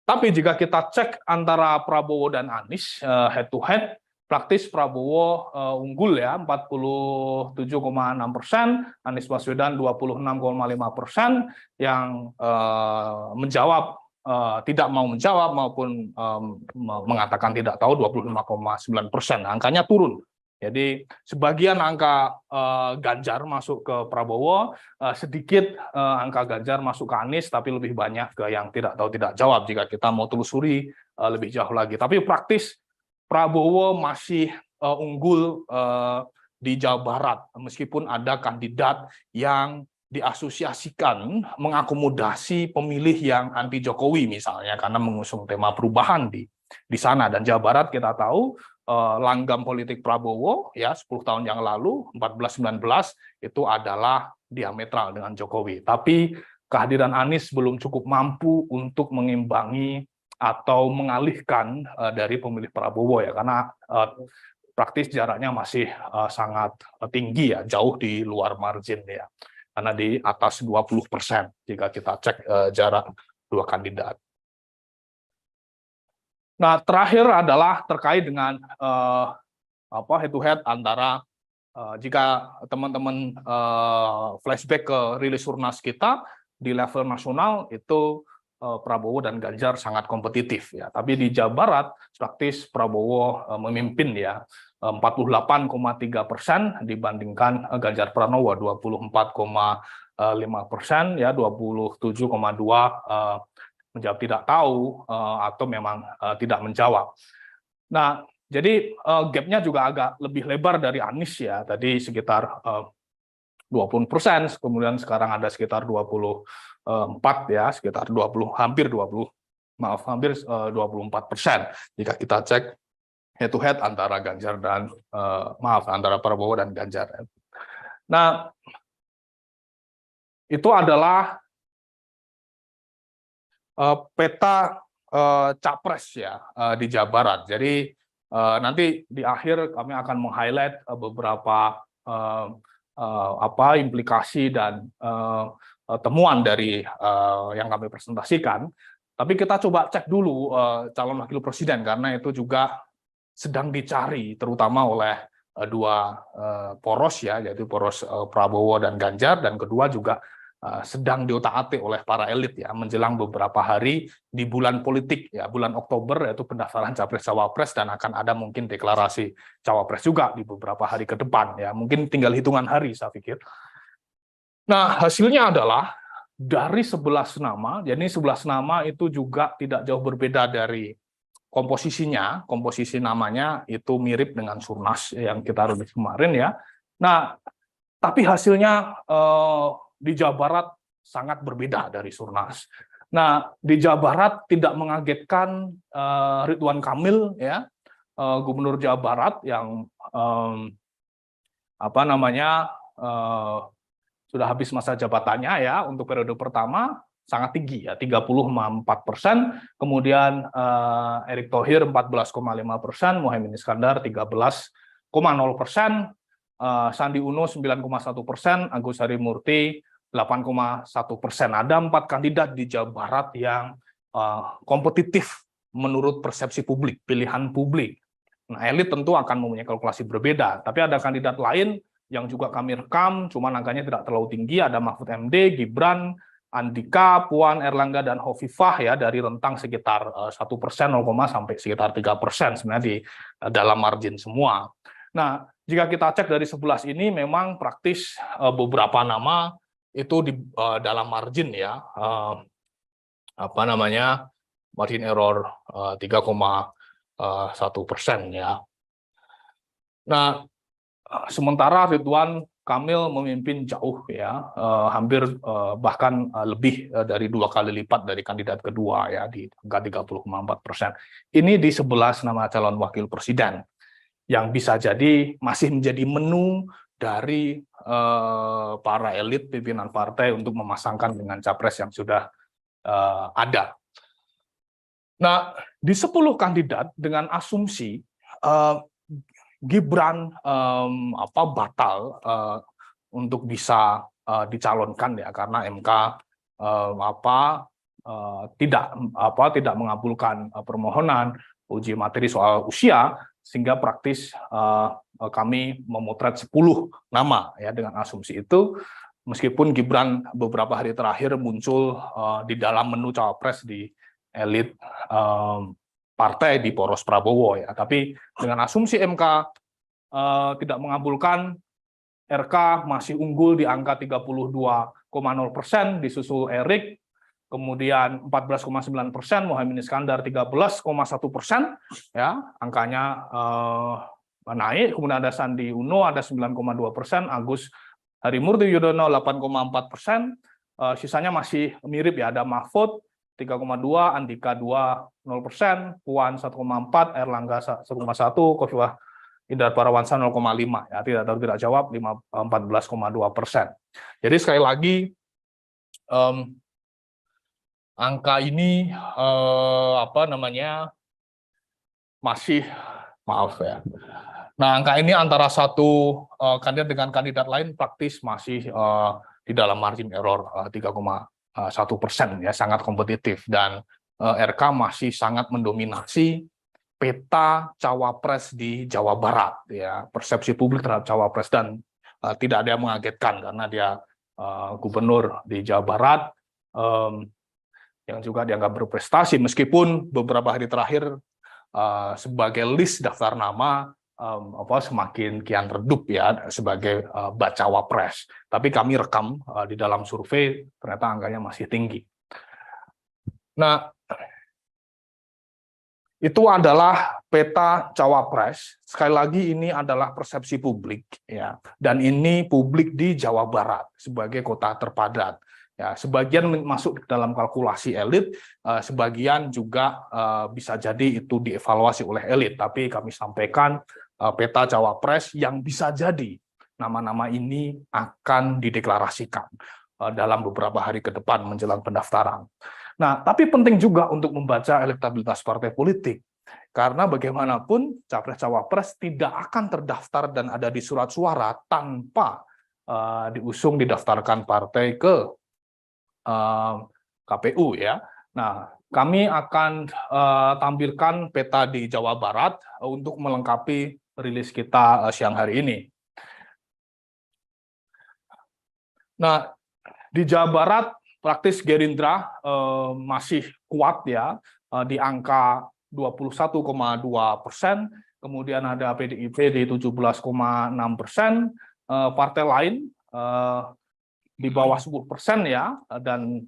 Speaker 10: tapi jika kita cek antara Prabowo dan Anies head to head, praktis Prabowo unggul, ya, 47,6%, Anies Baswedan 26,5%, yang menjawab tidak mau menjawab maupun mengatakan tidak tahu 25,9%. Angkanya turun. Jadi sebagian angka Ganjar masuk ke Prabowo, sedikit angka Ganjar masuk ke Anies, tapi lebih banyak ke yang tidak tahu tidak jawab jika kita mau telusuri lebih jauh lagi. Tapi praktis Prabowo masih unggul di Jawa Barat, meskipun ada kandidat yang diasosiasikan mengakomodasi pemilih yang anti Jokowi misalnya karena mengusung tema perubahan di sana. Dan Jawa Barat kita tahu langgam politik Prabowo, ya, 10 tahun yang lalu 14-19 itu adalah diametral dengan Jokowi. Tapi kehadiran Anies belum cukup mampu untuk mengimbangi atau mengalihkan dari pemilih Prabowo, ya, karena praktis jaraknya masih sangat tinggi, ya, jauh di luar margin, ya. Karena di atas 20% jika kita cek jarak dua kandidat. Nah, terakhir adalah terkait dengan head to head antara jika teman-teman flashback ke rilis Surnas kita di level nasional itu Prabowo dan Ganjar sangat kompetitif, ya. Tapi di Jawa Barat praktis Prabowo memimpin, ya, 48,3% dibandingkan Ganjar Pranowo 24,5%, ya, 27,2 menjawab tidak tahu atau memang tidak menjawab. Nah, jadi gap-nya juga agak lebih lebar dari Anies, ya, tadi sekitar 20%, kemudian sekarang ada sekitar 24, ya, sekitar 24% jika kita cek head to head antara Ganjar dan antara Prabowo dan Ganjar. Nah, itu adalah peta capres, ya, di Jawa Barat. Jadi nanti di akhir kami akan meng-highlight beberapa implikasi dan temuan dari yang kami presentasikan. Tapi kita coba cek dulu calon wakil presiden, karena itu juga sedang dicari terutama oleh dua poros, ya, yaitu poros Prabowo dan Ganjar, dan kedua juga sedang diotak-atik oleh para elit ya menjelang beberapa hari di bulan politik ya, bulan Oktober, yaitu pendaftaran capres cawapres, dan akan ada mungkin deklarasi cawapres juga di beberapa hari ke depan ya, mungkin tinggal hitungan hari saya pikir. Nah, hasilnya adalah dari 11 nama, jadi 11 nama itu juga tidak jauh berbeda dari komposisinya, komposisi namanya itu mirip dengan Surnas yang kita rilis kemarin ya. Nah, tapi hasilnya di Jawa Barat sangat berbeda dari Surnas. Nah, di Jawa Barat tidak mengagetkan Ridwan Kamil ya, Gubernur Jawa Barat yang sudah habis masa jabatannya ya untuk periode pertama, sangat tinggi ya, 30,4%, kemudian Erick Thohir 14,5%, Muhaimin Iskandar 13,0%, Sandi Uno 9,1%, Agus Harimurti 8,1%. Ada 4 kandidat di Jawa Barat yang kompetitif menurut persepsi publik, pilihan publik. Nah, elit tentu akan mempunyai kalkulasi berbeda, tapi ada kandidat lain yang juga kami rekam, cuman angkanya tidak terlalu tinggi, ada Mahfud MD, Gibran, Andika, Puan, Erlangga, dan Hovifah ya, dari rentang sekitar 1%, 0, sampai sekitar 3% sebenarnya di dalam margin semua. Nah, jika kita cek dari 11 ini memang praktis beberapa nama itu di dalam margin ya, margin error 3,1% ya. Nah, sementara Ridwan Kamil memimpin jauh ya, hampir bahkan lebih dari 2 kali lipat dari kandidat kedua ya, di angka 30,4%. Ini di 11 nama calon wakil presiden yang bisa jadi masih menjadi menu dari para elit pimpinan partai untuk memasangkan dengan capres yang sudah ada. Nah, di 10 kandidat dengan asumsi Gibran batal untuk bisa dicalonkan ya, karena MK tidak mengabulkan permohonan uji materi soal usia, sehingga praktis kami memotret 10 nama ya dengan asumsi itu, meskipun Gibran beberapa hari terakhir muncul di dalam menu cawapres di elit partai di poros Prabowo ya, tapi dengan asumsi MK tidak mengabulkan, RK masih unggul di angka 32,0%, disusul Erik, kemudian 14,9%, Muhaimin Iskandar 13,1%, ya angkanya naik, kemudian ada Sandi Uno ada 9,2%, Agus Harimurti Yudhoyono 8,4%, sisanya masih mirip ya, ada Mahfud 3,2, Andika 2,0%, Puan 1,4, Erlangga 1,1, Khofifah Indar Parawansa 0,5, ya tidak tahu tidak jawab 14,2%. Jadi sekali lagi angka ini masih Nah, angka ini antara satu kandidat dengan kandidat lain praktis masih di dalam margin error 3,1%, ya sangat kompetitif, dan RK masih sangat mendominasi peta cawapres di Jawa Barat, ya persepsi publik terhadap cawapres, dan tidak ada yang mengagetkan karena dia gubernur di Jawa Barat yang juga dianggap berprestasi, meskipun beberapa hari terakhir sebagai list daftar nama semakin kian redup ya sebagai bacawa pres. Tapi kami rekam di dalam survei ternyata angkanya masih tinggi. Nah, itu adalah peta cawapres. Sekali lagi ini adalah persepsi publik ya, dan ini publik di Jawa Barat sebagai kota terpadat. Ya, sebagian masuk dalam kalkulasi elit, sebagian juga bisa jadi itu dievaluasi oleh elit. Tapi kami sampaikan peta cawapres yang bisa jadi nama-nama ini akan dideklarasikan dalam beberapa hari ke depan menjelang pendaftaran. Nah, tapi penting juga untuk membaca elektabilitas partai politik, karena bagaimanapun capres-cawapres tidak akan terdaftar dan ada di surat suara tanpa diusung didaftarkan partai ke KPU ya. Nah, kami akan tampilkan peta di Jawa Barat untuk melengkapi rilis kita siang hari ini. Nah, Di Jawa Barat praktis Gerindra masih kuat ya di angka 21,2%, kemudian ada PDIP di 17,6%, partai lain di bawah 10% ya, dan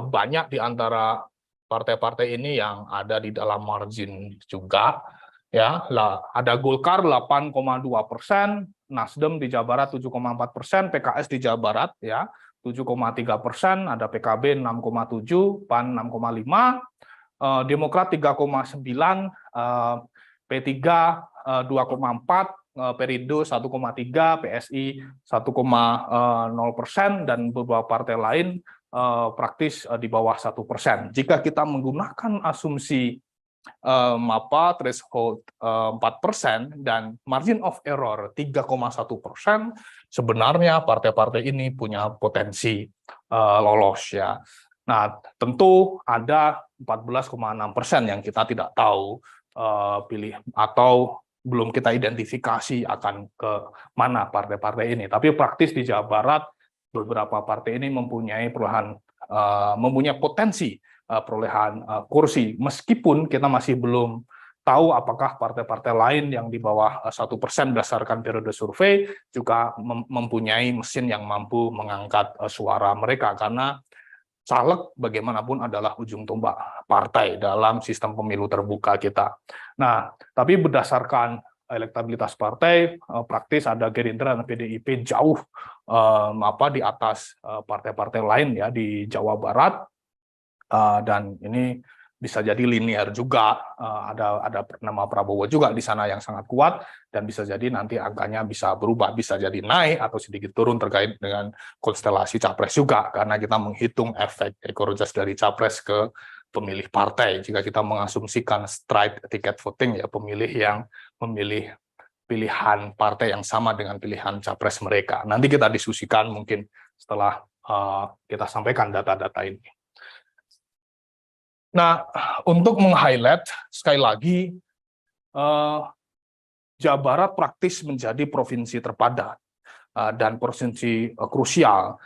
Speaker 10: banyak di antara partai-partai ini yang ada di dalam margin juga ya. Lah, ada Golkar 8,2%, Nasdem di Jawa Barat 7,4%, PKS di Jawa Barat ya 7,3%, ada PKB 6,7%, PAN 6,5%, Demokrat 3,9%, P3 2,4%, Perindo 1,3%, PSI 1,0%, dan beberapa partai lain praktis di bawah 1%. Jika kita menggunakan asumsi threshold 4% dan margin of error 3,1%, sebenarnya partai-partai ini punya potensi lolos ya. Nah, tentu ada 14,6% yang kita tidak tahu pilih atau belum kita identifikasi akan ke mana partai-partai ini. Tapi praktis di Jawa Barat beberapa partai ini mempunyai mempunyai potensi perolehan kursi, meskipun kita masih belum tahu apakah partai-partai lain yang di bawah 1% berdasarkan periode survei juga mempunyai mesin yang mampu mengangkat suara mereka, karena caleg bagaimanapun adalah ujung tombak partai dalam sistem pemilu terbuka kita. Nah, tapi berdasarkan elektabilitas partai, praktis ada Gerindra dan PDIP jauh di atas partai-partai lain ya di Jawa Barat, dan ini bisa jadi linear juga, ada nama Prabowo juga di sana yang sangat kuat, dan bisa jadi nanti angkanya bisa berubah, bisa jadi naik atau sedikit turun terkait dengan konstelasi capres juga, karena kita menghitung efek ekor jas dari capres ke pemilih partai. Jika kita mengasumsikan straight ticket voting, ya pemilih yang memilih pilihan partai yang sama dengan pilihan capres mereka. Nanti kita diskusikan mungkin setelah kita sampaikan data-data ini. Nah, untuk meng-highlight sekali lagi, Jawa Barat praktis menjadi provinsi terpadat dan provinsi krusial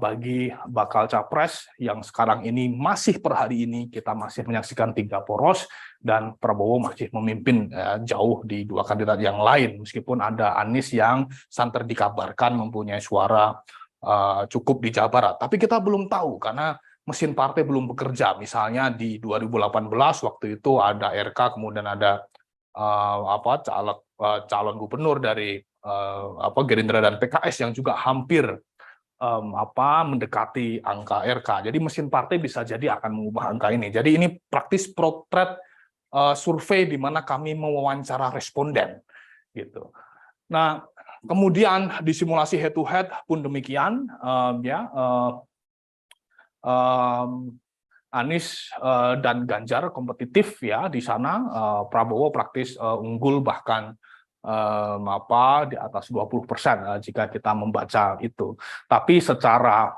Speaker 10: bagi bakal capres yang sekarang ini masih per hari ini kita masih menyaksikan 3 poros, dan Prabowo masih memimpin jauh di 2 kandidat yang lain, meskipun ada Anies yang santer dikabarkan mempunyai suara cukup di Jawa Barat. Tapi kita belum tahu karena mesin partai belum bekerja. Misalnya di 2018 waktu itu ada RK, kemudian ada calon gubernur dari Gerindra dan PKS yang juga hampir mendekati angka RK. Jadi mesin partai bisa jadi akan mengubah angka ini. Jadi ini praktis potret survei di mana kami mewawancara responden gitu. Nah, kemudian di simulasi head to head pun demikian Anies dan Ganjar kompetitif ya di sana. Prabowo praktis unggul bahkan di atas 20% jika kita membaca itu. Tapi secara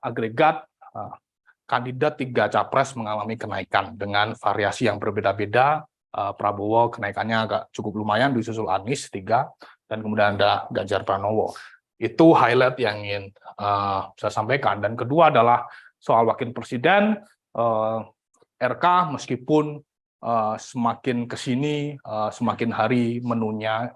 Speaker 10: agregat kandidat 3 capres mengalami kenaikan dengan variasi yang berbeda-beda. Prabowo kenaikannya agak cukup lumayan, disusul Anies 3, dan kemudian ada Ganjar Pranowo. Itu highlight yang ingin saya sampaikan. Dan kedua adalah soal wakil presiden. RK meskipun semakin kesini semakin hari menunya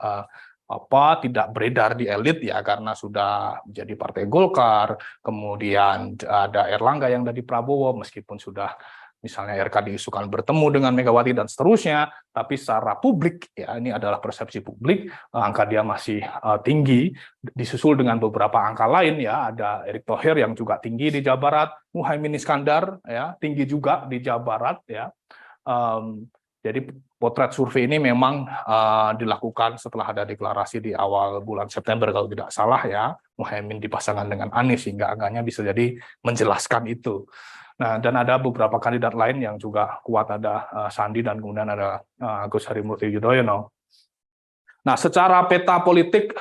Speaker 10: tidak beredar di elit ya, karena sudah menjadi partai Golkar, kemudian ada Erlangga yang dari Prabowo, meskipun sudah misalnya RK diisukan bertemu dengan Megawati dan seterusnya, tapi secara publik ya, ini adalah persepsi publik, angka dia masih tinggi, disusul dengan beberapa angka lain ya, ada Erick Thohir yang juga tinggi di Jawa Barat, Muhaimin Iskandar ya tinggi juga di Jawa Barat ya. Jadi potret survei ini memang dilakukan setelah ada deklarasi di awal bulan September kalau tidak salah ya, Muhaimin dipasangkan dengan Anies, sehingga angkanya bisa jadi menjelaskan itu. Nah, dan ada beberapa kandidat lain yang juga kuat, ada Sandi dan kemudian ada Agus Harimurti Yudhoyono. Nah, secara peta politik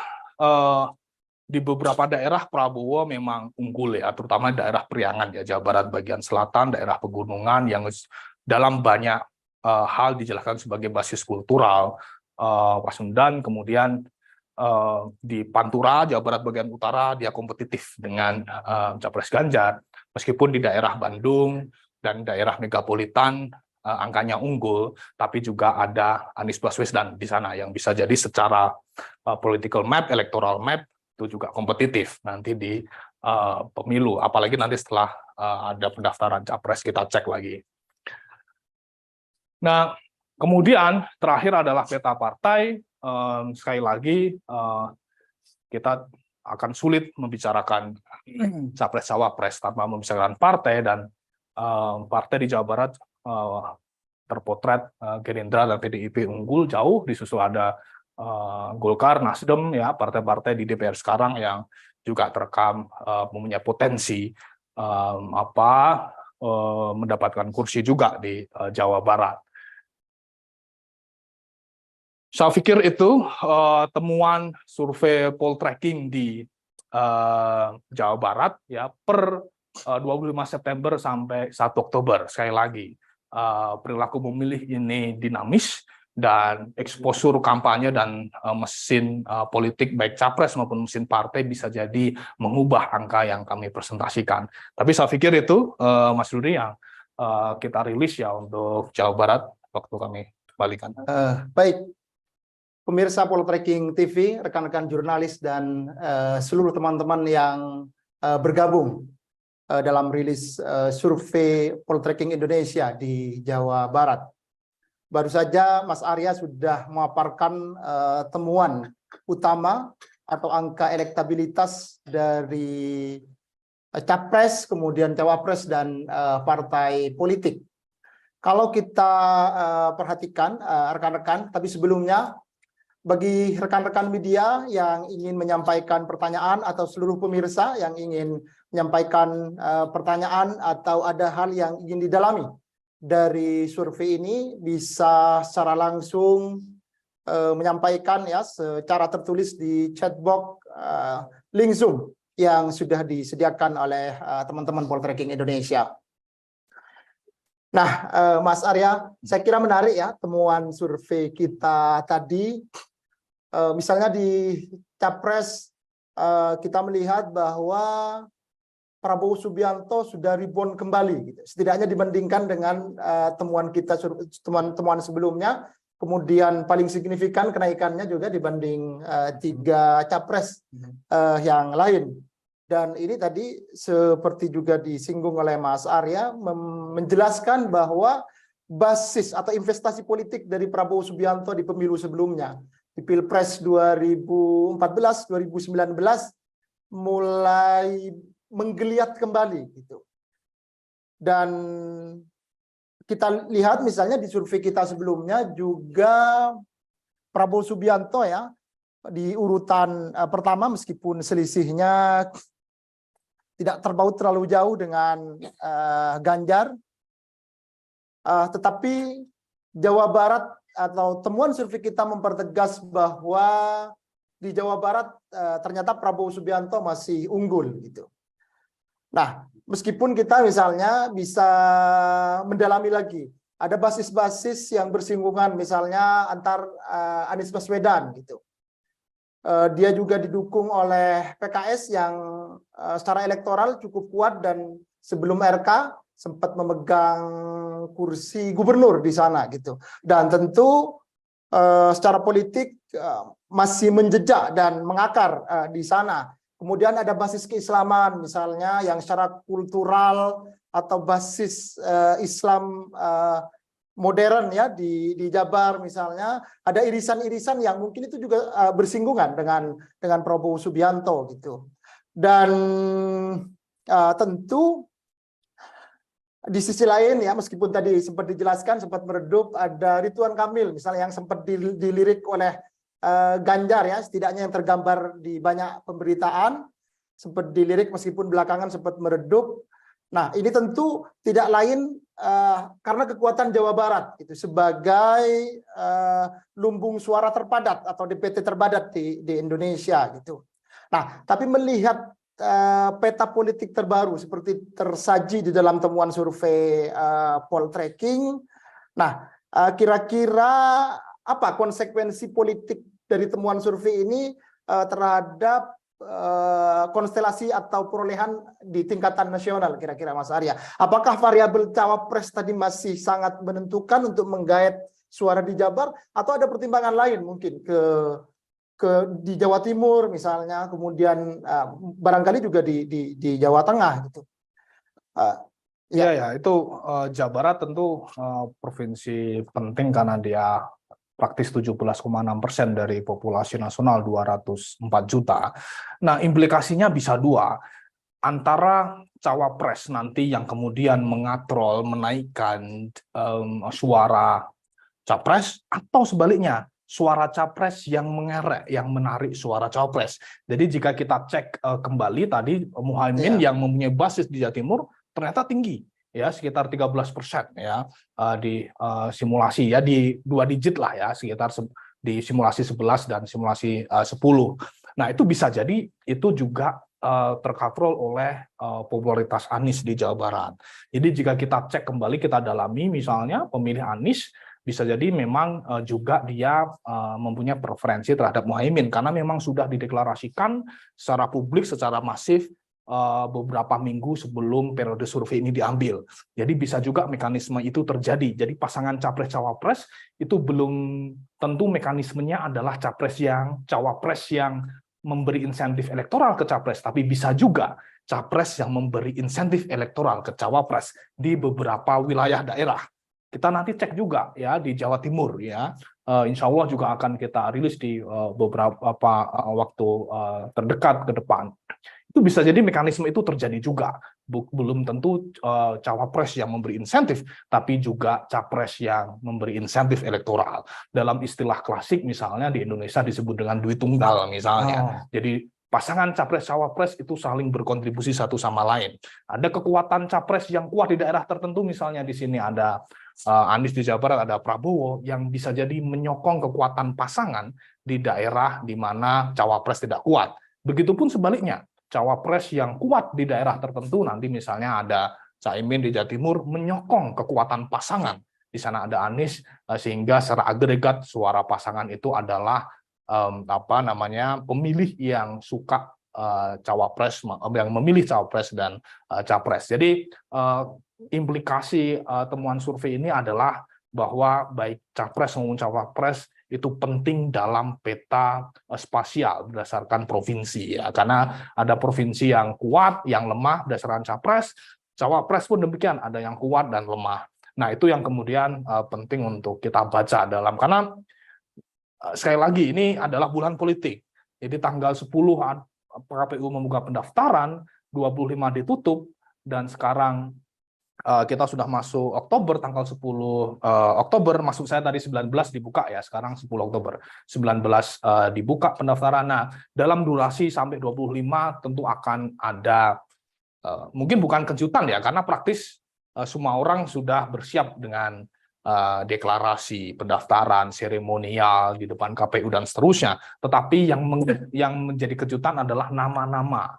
Speaker 10: di beberapa daerah Prabowo memang unggul ya, terutama daerah Priangan ya, Jawa Barat bagian selatan, daerah pegunungan yang dalam banyak hal dijelaskan sebagai basis kultural, Pasundan, kemudian di Pantura, Jawa Barat bagian utara, dia kompetitif dengan Capres Ganjar. Meskipun di daerah Bandung dan daerah megapolitan angkanya unggul, tapi juga ada Anies Baswedan di sana yang bisa jadi secara political map, electoral map itu juga kompetitif nanti di pemilu. Apalagi nanti setelah ada pendaftaran Capres, kita cek lagi. Nah, kemudian terakhir adalah peta partai. Sekali lagi kita akan sulit membicarakan capres cawapres tanpa membicarakan partai, dan partai di Jawa Barat terpotret Gerindra dan PDIP unggul jauh, disusul ada Golkar, Nasdem, ya, partai-partai di DPR sekarang yang juga terekam mempunyai potensi mendapatkan kursi juga di Jawa Barat. Saya pikir itu temuan survei poltreking di Jawa Barat ya per 25 September sampai 1 Oktober. Sekali lagi, perilaku pemilih ini dinamis dan eksposur kampanye dan mesin politik baik capres maupun mesin partai bisa jadi mengubah angka yang kami presentasikan. Tapi saya pikir itu Mas Rudi yang kita rilis ya untuk Jawa Barat waktu kami balikan.
Speaker 9: Baik. Pemirsa Poltreking TV, rekan-rekan jurnalis, dan seluruh teman-teman yang bergabung dalam rilis survei Poltreking Indonesia di Jawa Barat. Baru saja Mas Arya sudah memaparkan temuan utama atau angka elektabilitas dari capres, kemudian cawapres, dan partai politik. Kalau kita perhatikan rekan-rekan, tapi sebelumnya, bagi rekan-rekan media yang ingin menyampaikan pertanyaan atau seluruh pemirsa yang ingin menyampaikan pertanyaan atau ada hal yang ingin didalami dari survei ini, bisa secara langsung menyampaikan ya secara tertulis di chatbox link Zoom yang sudah disediakan oleh teman-teman Poltreking Indonesia. Nah, Mas Arya, saya kira menarik ya temuan survei kita tadi. Misalnya di Capres, kita melihat bahwa Prabowo Subianto sudah rebound kembali, gitu. Setidaknya dibandingkan dengan temuan kita, temuan sebelumnya. Kemudian paling signifikan kenaikannya juga dibanding 3 capres yang lain. Dan ini tadi seperti juga disinggung oleh Mas Arya, menjelaskan bahwa basis atau investasi politik dari Prabowo Subianto di pemilu sebelumnya, di Pilpres 2014, 2019, mulai menggeliat kembali gitu. Dan kita lihat misalnya di survei kita sebelumnya juga Prabowo Subianto ya di urutan pertama, meskipun selisihnya tidak terpaut terlalu jauh dengan Ganjar, tetapi Jawa Barat atau temuan survei kita mempertegas bahwa di Jawa Barat ternyata Prabowo Subianto masih unggul gitu. Nah, meskipun kita misalnya bisa mendalami lagi, ada basis-basis yang bersinggungan misalnya antar Anies Baswedan gitu. Dia juga didukung oleh PKS yang secara elektoral cukup kuat dan sebelum RK sempat memegang kursi gubernur di sana gitu. Dan tentu secara politik masih menjejak dan mengakar di sana. Kemudian ada basis keislaman misalnya yang secara kultural atau basis Islam modern ya di Jabar misalnya, ada irisan-irisan yang mungkin itu juga bersinggungan dengan Prabowo Subianto gitu. Dan tentu di sisi lain ya, meskipun tadi sempat dijelaskan, sempat meredup, ada Ridwan Kamil misalnya yang sempat dilirik oleh Ganjar ya, setidaknya yang tergambar di banyak pemberitaan, sempat dilirik meskipun belakangan sempat meredup. Nah, ini tentu tidak lain karena kekuatan Jawa Barat itu sebagai lumbung suara terpadat atau DPT terpadat di Indonesia gitu. Nah, tapi melihat peta politik terbaru seperti tersaji di dalam temuan survei Poltreking, nah kira-kira apa konsekuensi politik dari temuan survei ini terhadap konstelasi atau perolehan di tingkatan nasional kira-kira Mas Arya. Apakah variabel cawapres tadi masih sangat menentukan untuk menggait suara di Jabar atau ada pertimbangan lain mungkin di Jawa Timur misalnya, kemudian barangkali juga di Jawa Tengah gitu.
Speaker 10: Ya, itu Jawa Barat tentu provinsi penting karena dia praktis 17,6% dari populasi nasional 204 juta. Nah, implikasinya bisa dua. Antara cawapres nanti yang kemudian mengatrol, menaikkan suara capres, atau sebaliknya, suara capres yang mengerek, yang menarik suara cawapres. Jadi jika kita cek kembali tadi, Muhaimin yang mempunyai basis di Jawa Timur, ternyata tinggi. Ya, sekitar 13% ya di simulasi ya, di 2 digit lah ya, sekitar di simulasi 11 dan simulasi 10. Nah, itu bisa jadi itu juga terkontrol oleh popularitas Anies di Jawa Barat. Jadi jika kita cek kembali, kita dalami misalnya pemilih Anies bisa jadi memang juga dia mempunyai preferensi terhadap Muhaimin karena memang sudah dideklarasikan secara publik, secara masif beberapa minggu sebelum periode survei ini diambil. Jadi bisa juga mekanisme itu terjadi. Jadi pasangan capres-cawapres itu belum tentu mekanismenya adalah cawapres yang memberi insentif elektoral ke capres, tapi bisa juga capres yang memberi insentif elektoral ke cawapres di beberapa wilayah daerah. Kita nanti cek juga ya di Jawa Timur ya. Insya Allah juga akan kita rilis di beberapa waktu terdekat ke depan. Itu bisa jadi mekanisme itu terjadi juga. Belum tentu cawapres yang memberi insentif, tapi juga capres yang memberi insentif elektoral. Dalam istilah klasik misalnya di Indonesia disebut dengan duit tunggal misalnya. Jadi pasangan capres-cawapres itu saling berkontribusi satu sama lain. Ada kekuatan capres yang kuat di daerah tertentu, misalnya di sini ada Anies di Jawa Barat, ada Prabowo, yang bisa jadi menyokong kekuatan pasangan di daerah di mana cawapres tidak kuat. Begitupun sebaliknya, cawapres yang kuat di daerah tertentu, nanti misalnya ada Caimin di Jawa Timur, menyokong kekuatan pasangan. Di sana ada Anies, sehingga secara agregat suara pasangan itu adalah pemilih yang suka cawapres, yang memilih cawapres dan capres. Jadi implikasi temuan survei ini adalah bahwa baik capres maupun cawapres itu penting dalam peta spasial berdasarkan provinsi ya, karena ada provinsi yang kuat, yang lemah berdasarkan capres, cawapres pun demikian, ada yang kuat dan lemah. Nah, itu yang kemudian penting untuk kita baca dalam, karena sekali lagi ini adalah bulan politik. Jadi tanggal 10 KPU membuka pendaftaran, 25 ditutup, dan sekarang kita sudah masuk Oktober, tanggal 10 Oktober, maksud saya tadi 19 dibuka ya, sekarang 10 Oktober, 19 dibuka pendaftaran. Nah, dalam durasi sampai 25 tentu akan ada, mungkin bukan kejutan ya, karena praktis semua orang sudah bersiap dengan deklarasi, pendaftaran, seremonial di depan KPU dan seterusnya. Tetapi yang menjadi kejutan adalah nama-nama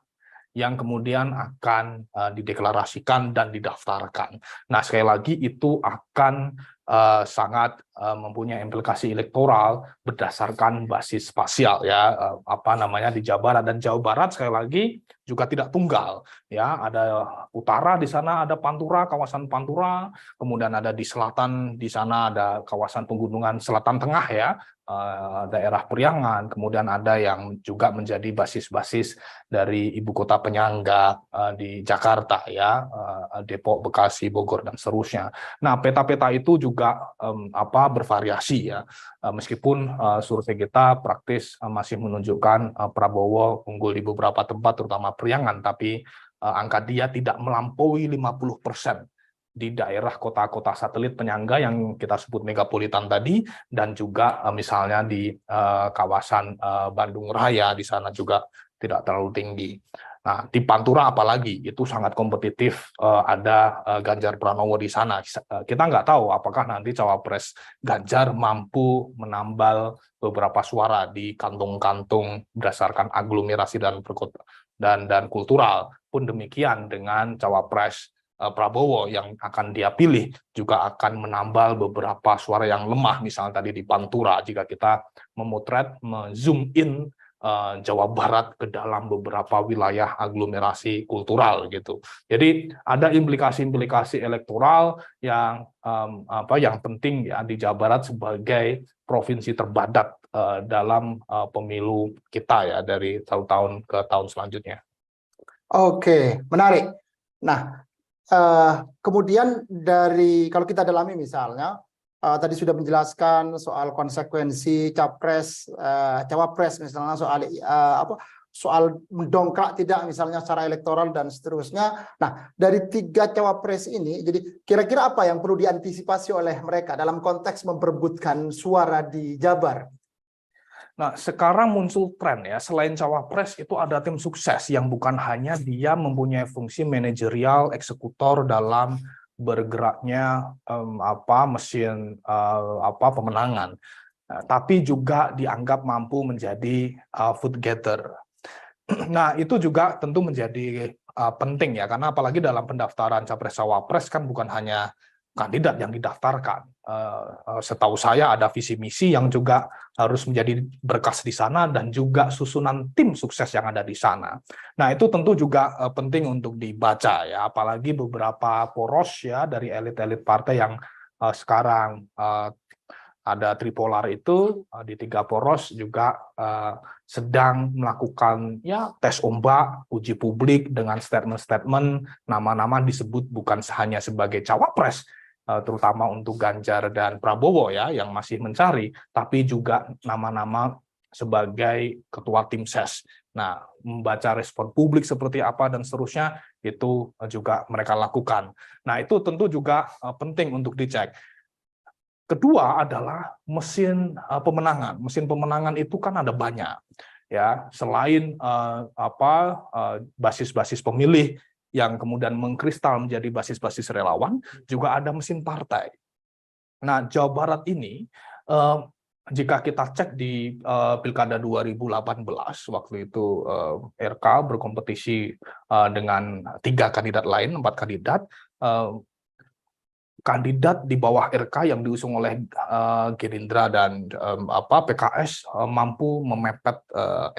Speaker 10: yang kemudian akan dideklarasikan dan didaftarkan. Nah, sekali lagi itu akan sangat mempunyai implikasi elektoral berdasarkan basis spasial ya, di Jawa Barat, dan Jawa Barat sekali lagi juga tidak tunggal ya, ada utara di sana, ada Pantura, kawasan Pantura, kemudian ada di selatan, di sana ada kawasan pegunungan selatan tengah ya, daerah Priangan, kemudian ada yang juga menjadi basis-basis dari ibu kota penyangga di Jakarta ya, Depok, Bekasi, Bogor dan seterusnya. Nah, peta-peta itu juga bervariasi ya, meskipun survei kita praktis masih menunjukkan Prabowo unggul di beberapa tempat terutama Priangan, tapi angka dia tidak melampaui 50% di daerah kota-kota satelit penyangga yang kita sebut megapolitan tadi, dan juga misalnya di kawasan Bandung Raya, di sana juga tidak terlalu tinggi. Nah, di Pantura apalagi, itu sangat kompetitif, ada Ganjar Pranowo di sana. Kita nggak tahu apakah nanti cawapres Ganjar mampu menambal beberapa suara di kantung-kantung berdasarkan aglomerasi dan kultural. Pun demikian dengan cawapres Prabowo yang akan dia pilih juga akan menambal beberapa suara yang lemah, misalnya tadi di Pantura, jika kita memotret, zoom in Jawa Barat ke dalam beberapa wilayah aglomerasi kultural gitu. Jadi ada implikasi-implikasi elektoral yang yang penting ya di Jawa Barat sebagai provinsi terbadat dalam pemilu kita ya dari tahun ke tahun selanjutnya.
Speaker 9: Oke, menarik. Nah, kemudian kalau kita dalami misalnya, tadi sudah menjelaskan soal konsekuensi cawapres misalnya soal mendongkrak tidak misalnya secara elektoral dan seterusnya. Nah, dari 3 cawapres ini, jadi kira-kira apa yang perlu diantisipasi oleh mereka dalam konteks memperebutkan suara di Jabar?
Speaker 10: Nah, sekarang muncul tren ya, selain cawapres itu ada tim sukses yang bukan hanya dia mempunyai fungsi manajerial eksekutor dalam bergeraknya mesin pemenangan, tapi juga dianggap mampu menjadi vote getter. Nah, itu juga tentu menjadi penting ya, karena apalagi dalam pendaftaran capres-cawapres kan bukan hanya kandidat yang didaftarkan. Setahu saya ada visi misi yang juga harus menjadi berkas di sana dan juga susunan tim sukses yang ada di sana. Nah, itu tentu juga penting untuk dibaca ya, apalagi beberapa poros ya dari elit-elit partai yang sekarang ada tripolar itu di 3 poros juga sedang melakukan ya tes ombak, uji publik dengan statement-statement nama-nama disebut bukan hanya sebagai cawapres, terutama untuk Ganjar dan Prabowo ya yang masih mencari, tapi juga nama-nama sebagai ketua tim ses. Nah, membaca respon publik seperti apa dan seterusnya itu juga mereka lakukan. Nah, itu tentu juga penting untuk dicek. Kedua adalah mesin pemenangan. Mesin pemenangan itu kan ada banyak ya, selain basis-basis pemilih yang kemudian mengkristal menjadi basis-basis relawan, juga ada mesin partai. Nah, Jawa Barat ini, jika kita cek di Pilkada 2018, waktu itu RK berkompetisi dengan 3 kandidat lain, 4 kandidat, kandidat di bawah RK yang diusung oleh Gerindra dan PKS mampu memepet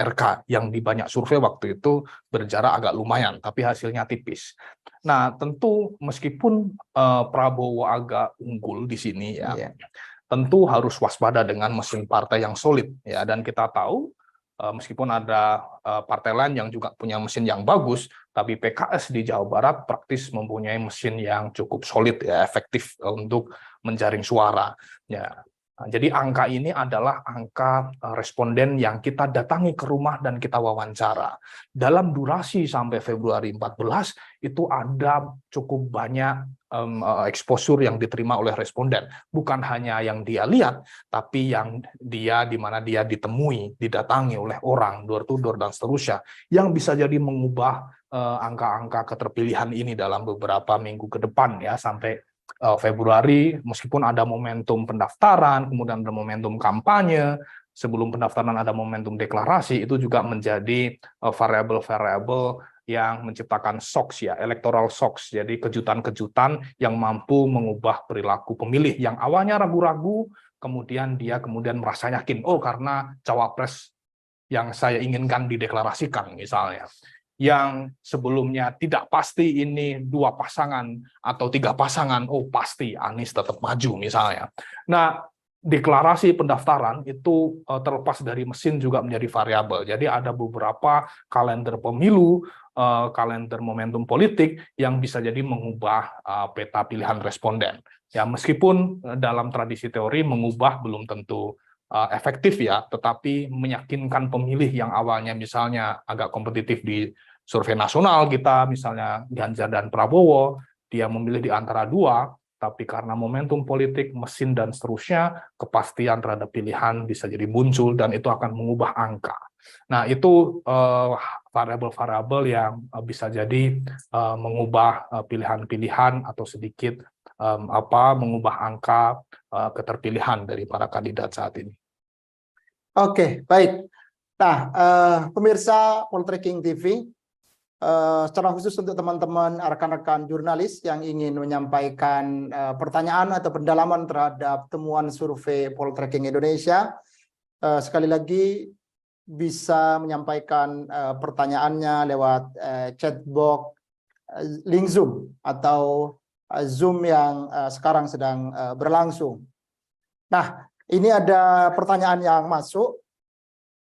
Speaker 10: RK yang di banyak survei waktu itu berjarak agak lumayan, tapi hasilnya tipis. Nah, tentu meskipun Prabowo agak unggul di sini ya, tentu harus waspada dengan mesin partai yang solid ya, dan kita tahu meskipun ada partai lain yang juga punya mesin yang bagus, tapi PKS di Jawa Barat praktis mempunyai mesin yang cukup solid ya, efektif untuk menjaring suara. Ya. Jadi angka ini adalah angka responden yang kita datangi ke rumah dan kita wawancara. Dalam durasi sampai Februari 14 itu ada cukup banyak exposure yang diterima oleh responden. Bukan hanya yang dia lihat, tapi yang di mana dia ditemui, didatangi oleh orang, door to door dan seterusnya, yang bisa jadi mengubah angka-angka keterpilihan ini dalam beberapa minggu ke depan ya, sampai Februari, meskipun ada momentum pendaftaran, kemudian ada momentum kampanye, sebelum pendaftaran ada momentum deklarasi, itu juga menjadi variabel-variabel yang menciptakan shocks ya, electoral shocks, jadi kejutan-kejutan yang mampu mengubah perilaku pemilih yang awalnya ragu-ragu, kemudian dia merasa yakin, oh karena cawapres yang saya inginkan dideklarasikan misalnya. Yang sebelumnya tidak pasti ini 2 pasangan atau 3 pasangan, oh pasti Anies tetap maju misalnya. Nah, deklarasi pendaftaran itu terlepas dari mesin juga menjadi variabel. Jadi ada beberapa kalender pemilu, kalender momentum politik yang bisa jadi mengubah peta pilihan responden. Ya, meskipun dalam tradisi teori mengubah belum tentu efektif ya, tetapi meyakinkan pemilih yang awalnya misalnya agak kompetitif di survei nasional kita, misalnya Ganjar dan Prabowo, dia memilih di antara 2, tapi karena momentum politik, mesin, dan seterusnya, kepastian terhadap pilihan bisa jadi muncul, dan itu akan mengubah angka. Nah, itu variabel-variabel yang bisa jadi mengubah pilihan-pilihan atau sedikit mengubah angka keterpilihan dari para kandidat saat ini.
Speaker 9: Oke, baik. Nah, pemirsa Poltreking TV, secara khusus untuk teman-teman rekan-rekan jurnalis yang ingin menyampaikan pertanyaan atau pendalaman terhadap temuan survei Poltreking Indonesia, sekali lagi bisa menyampaikan pertanyaannya lewat chat box link Zoom atau Zoom yang sekarang sedang berlangsung. Nah, ini ada pertanyaan yang masuk,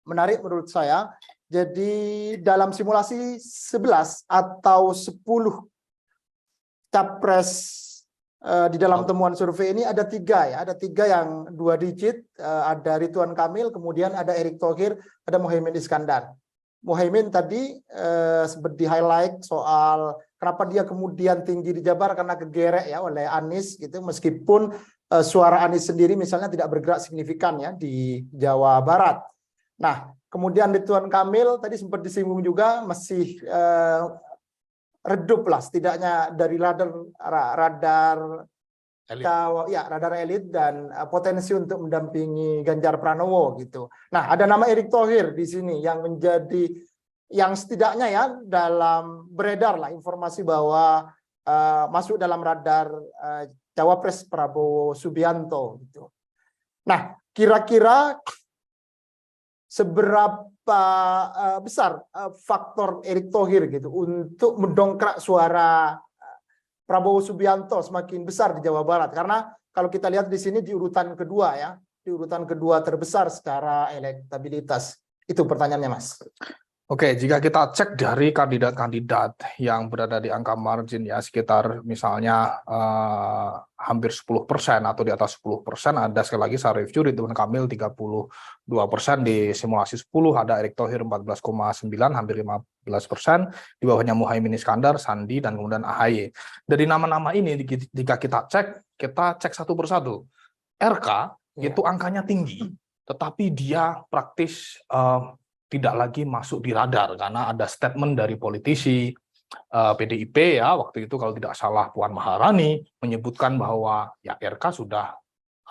Speaker 9: menarik menurut saya. Jadi dalam simulasi 11 atau 10 capres di dalam temuan survei ini ada 3 ya, ada 3 yang 2 digit, ada Ridwan Kamil, kemudian ada Erick Thohir, ada Muhaimin Iskandar. Muhaimin tadi sempat di highlight soal kenapa dia kemudian tinggi di Jabar karena kegerek ya oleh Anies gitu, meskipun suara Anies sendiri misalnya tidak bergerak signifikan ya di Jawa Barat. Nah, kemudian Ridwan Kamil tadi sempat disinggung juga masih redup lah setidaknya dari radar elit dan potensi untuk mendampingi Ganjar Pranowo gitu. Nah, ada nama Erick Thohir di sini yang menjadi yang setidaknya ya dalam beredar lah informasi bahwa masuk dalam radar Cawapres Prabowo Subianto gitu. Nah, kira-kira seberapa besar faktor Erick Thohir gitu untuk mendongkrak suara Prabowo Subianto semakin besar di Jawa Barat? Karena kalau kita lihat di sini di urutan kedua ya, di urutan kedua terbesar secara elektabilitas. Itu pertanyaannya, Mas.
Speaker 10: Oke, jika kita cek dari kandidat-kandidat yang berada di angka margin ya sekitar misalnya hampir 10% atau di atas 10%, ada sekali lagi saya review Ridwan Kamil 32% di simulasi 10, ada Erick Thohir 14,9, hampir 15%, di bawahnya Muhaimin Iskandar, Sandi, dan kemudian AHY. Dari nama-nama ini jika kita cek satu persatu. RK itu angkanya tinggi, tetapi dia praktis tidak lagi masuk di radar karena ada statement dari politisi PDIP ya waktu itu kalau tidak salah Puan Maharani menyebutkan bahwa ya RK sudah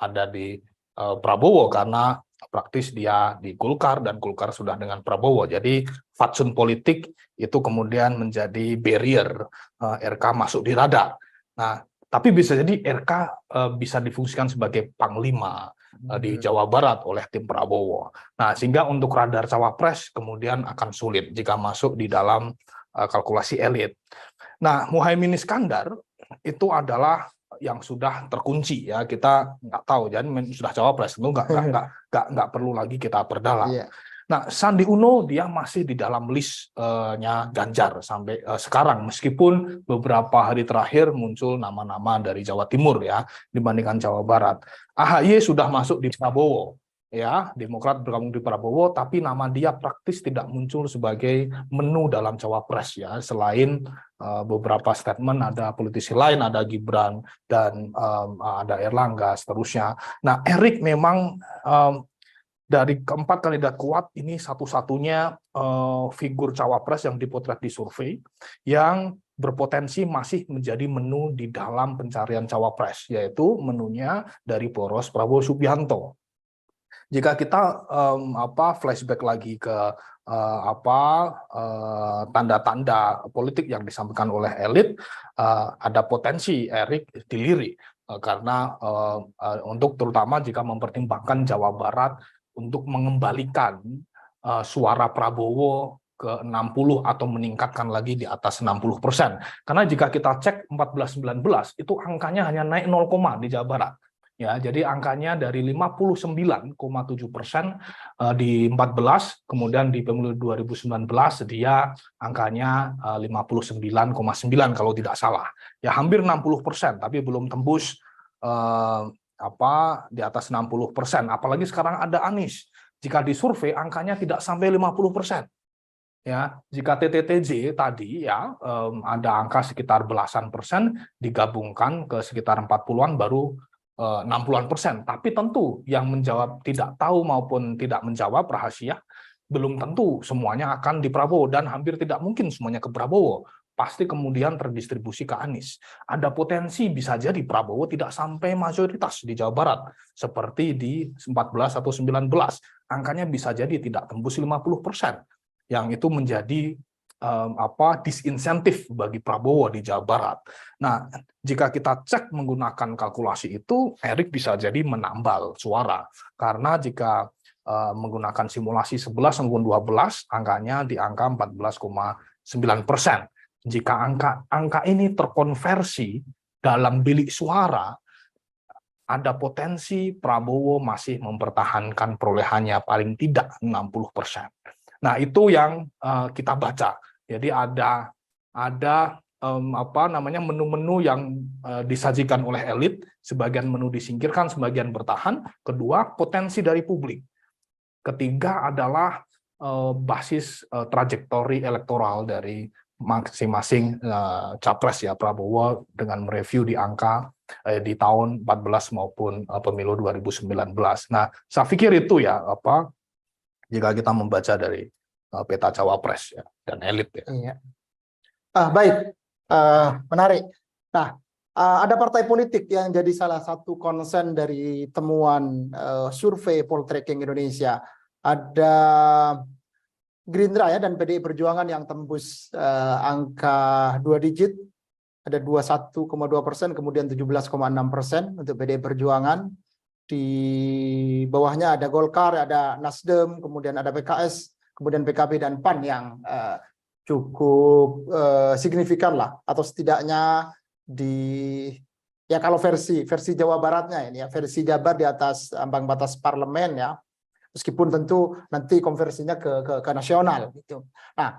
Speaker 10: ada di Prabowo karena praktis dia di Golkar dan Golkar sudah dengan Prabowo. Jadi fatsun politik itu kemudian menjadi barrier RK masuk di radar. Nah, tapi bisa jadi RK bisa difungsikan sebagai panglima di Jawa Barat oleh tim Prabowo. Nah, sehingga untuk radar cawapres kemudian akan sulit jika masuk di dalam kalkulasi elit. Nah, Muhaimin Iskandar itu adalah yang sudah terkunci ya, kita nggak tahu, jadi sudah cawapres itu nggak perlu lagi kita perdalam. Nah, Sandi Uno dia masih di dalam listnya Ganjar sampai sekarang, meskipun beberapa hari terakhir muncul nama-nama dari Jawa Timur ya dibandingkan Jawa Barat. AHY sudah masuk di Prabowo ya, Demokrat bergabung di Prabowo, tapi nama dia praktis tidak muncul sebagai menu dalam cawapres ya, selain beberapa statement ada politisi lain, ada Gibran dan ada Erlangga seterusnya. Nah, Erick memang dari keempat kandidat kuat ini satu-satunya figur cawapres yang dipotret di survei yang berpotensi masih menjadi menu di dalam pencarian cawapres, yaitu menunya dari poros Prabowo Subianto. Jika kita flashback lagi ke tanda-tanda politik yang disampaikan oleh elit, ada potensi Erick dilirik karena untuk terutama jika mempertimbangkan Jawa Barat untuk mengembalikan suara Prabowo ke 60 atau meningkatkan lagi di atas 60%. Karena jika kita cek 14-19 itu angkanya hanya naik 0, di Jawa Barat. Ya, jadi angkanya dari 59,7% di 14, kemudian di pemilu 2019 dia angkanya 59,9 kalau tidak salah. Ya, hampir 60%, tapi belum tembus di atas 60%. Apalagi sekarang ada Anies. Jika disurvei angkanya tidak sampai 50%. Ya, jika TTTJ tadi ya ada angka sekitar belasan persen digabungkan ke sekitar 40-an baru 60-an persen. Tapi tentu yang menjawab tidak tahu maupun tidak menjawab rahasia belum tentu semuanya akan di Prabowo dan hampir tidak mungkin semuanya ke Prabowo. Pasti kemudian terdistribusi ke Anies. Ada potensi bisa jadi Prabowo tidak sampai mayoritas di Jawa Barat seperti di 14 atau 19. Angkanya bisa jadi tidak tembus 50%. Yang itu menjadi disinsentif bagi Prabowo di Jawa Barat. Nah, jika kita cek menggunakan kalkulasi itu, Erick bisa jadi menambal suara. Karena jika menggunakan simulasi 11 maupun 12, angkanya di angka 14,9%. Jika angka ini terkonversi dalam bilik suara, ada potensi Prabowo masih mempertahankan perolehannya paling tidak 60%. Nah, itu yang kita baca. Jadi ada menu-menu yang disajikan oleh elit, sebagian menu disingkirkan, sebagian bertahan. Kedua, potensi dari publik. Ketiga adalah basis trajektori elektoral dari masing-masing capres ya, Prabowo dengan mereview di angka di tahun 14 maupun pemilu 2019. Nah, saya pikir itu ya jika kita membaca dari peta cawapres ya dan elit ya.
Speaker 9: Iya. Baik, menarik. Nah, ada partai politik yang jadi salah satu konsen dari temuan survei Poltreking Indonesia. Ada Gerindra ya dan PDI Perjuangan yang tembus angka 2 digit, ada 21,2%, kemudian 17,6% untuk PDI Perjuangan. Di bawahnya ada Golkar, ada Nasdem, kemudian ada PKS, kemudian PKB dan PAN yang cukup signifikan lah, atau setidaknya kalau versi Jawa Baratnya ini ya, versi Jabar di atas ambang batas parlemen ya, meskipun tentu nanti konversinya ke nasional gitu. Nah,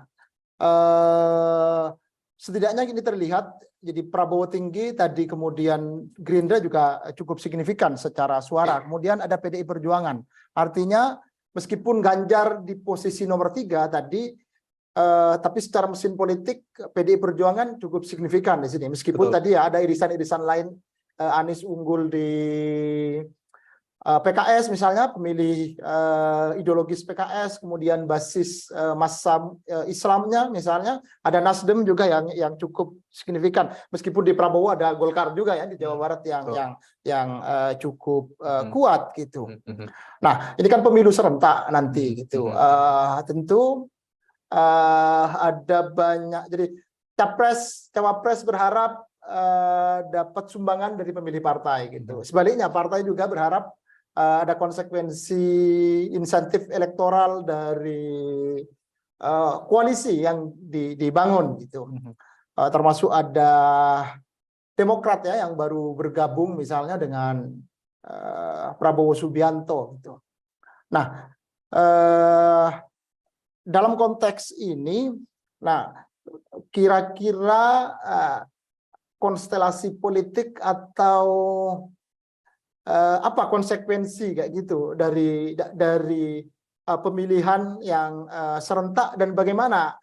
Speaker 9: setidaknya ini terlihat jadi Prabowo tinggi tadi, kemudian Gerindra juga cukup signifikan secara suara, kemudian ada PDI Perjuangan. Artinya meskipun Ganjar di posisi nomor 3 tadi, tapi secara mesin politik PDI Perjuangan cukup signifikan di sini. Meskipun tadi ya ada irisan-irisan lain, Anies unggul di PKS misalnya, pemilih ideologis PKS, kemudian basis massa Islamnya misalnya, ada Nasdem juga yang cukup signifikan. Meskipun di Prabowo ada Golkar juga ya di Jawa Barat yang cukup kuat gitu. Nah, ini kan pemilu serentak nanti gitu. Tentu ada banyak, jadi cawapres berharap dapat sumbangan dari pemilih partai gitu. Sebaliknya partai juga berharap ada konsekuensi insentif elektoral dari koalisi yang dibangun gitu. Termasuk ada Demokrat ya yang baru bergabung misalnya dengan Prabowo Subianto gitu. Nah, dalam konteks ini, nah kira-kira konstelasi politik atau apa konsekuensi kayak gitu dari pemilihan yang serentak, dan bagaimana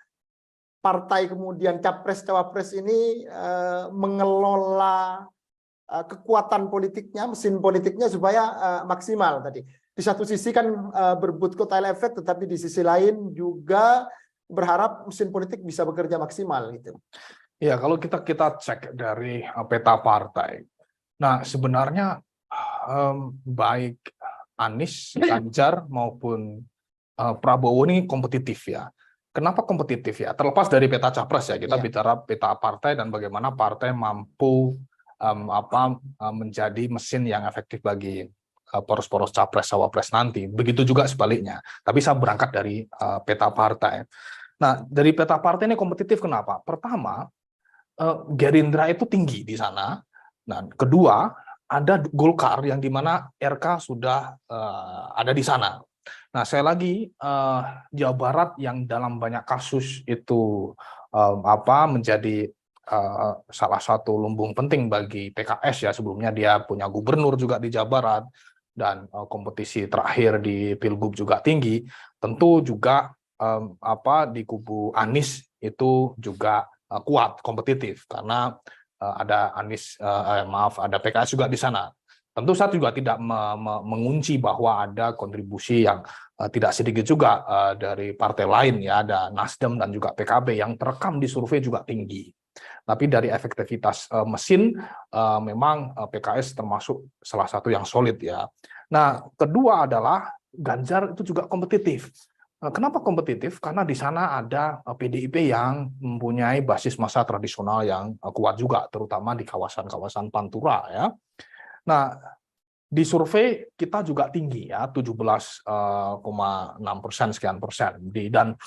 Speaker 9: partai kemudian capres-cawapres ini mengelola kekuatan politiknya, mesin politiknya supaya maksimal tadi. Di satu sisi kan berebut kotel efek, tetapi di sisi lain juga berharap mesin politik bisa bekerja maksimal gitu.
Speaker 10: Ya, kalau kita cek dari peta partai. Nah, sebenarnya baik Anies, Ganjar maupun Prabowo ini kompetitif ya. Kenapa kompetitif ya? Terlepas dari peta capres ya, kita bicara peta partai dan bagaimana partai mampu menjadi mesin yang efektif bagi poros-poros capres-cawapres nanti. Begitu juga sebaliknya. Tapi saya berangkat dari peta partai. Nah, dari peta partai ini kompetitif kenapa? Pertama, Gerindra itu tinggi di sana. Dan kedua, ada Golkar yang dimana RK sudah ada di sana. Nah, saya lagi Jawa Barat yang dalam banyak kasus itu menjadi salah satu lumbung penting bagi PKS ya. Sebelumnya dia punya gubernur juga di Jawa Barat, dan kompetisi terakhir di Pilgub juga tinggi. Tentu juga di kubu Anies itu juga kuat, kompetitif, karena ada ada PKS juga di sana. Tentu saya juga tidak mengunci bahwa ada kontribusi yang tidak sedikit juga dari partai lain ya, ada Nasdem dan juga PKB yang terekam di survei juga tinggi. Tapi dari efektivitas mesin memang PKS termasuk salah satu yang solid ya. Nah, kedua adalah Ganjar itu juga kompetitif. Kenapa kompetitif? Karena di sana ada PDIP yang mempunyai basis massa tradisional yang kuat juga, terutama di kawasan-kawasan Pantura ya. Nah, Di survei kita juga tinggi ya, 17,6% sekian persen. Dan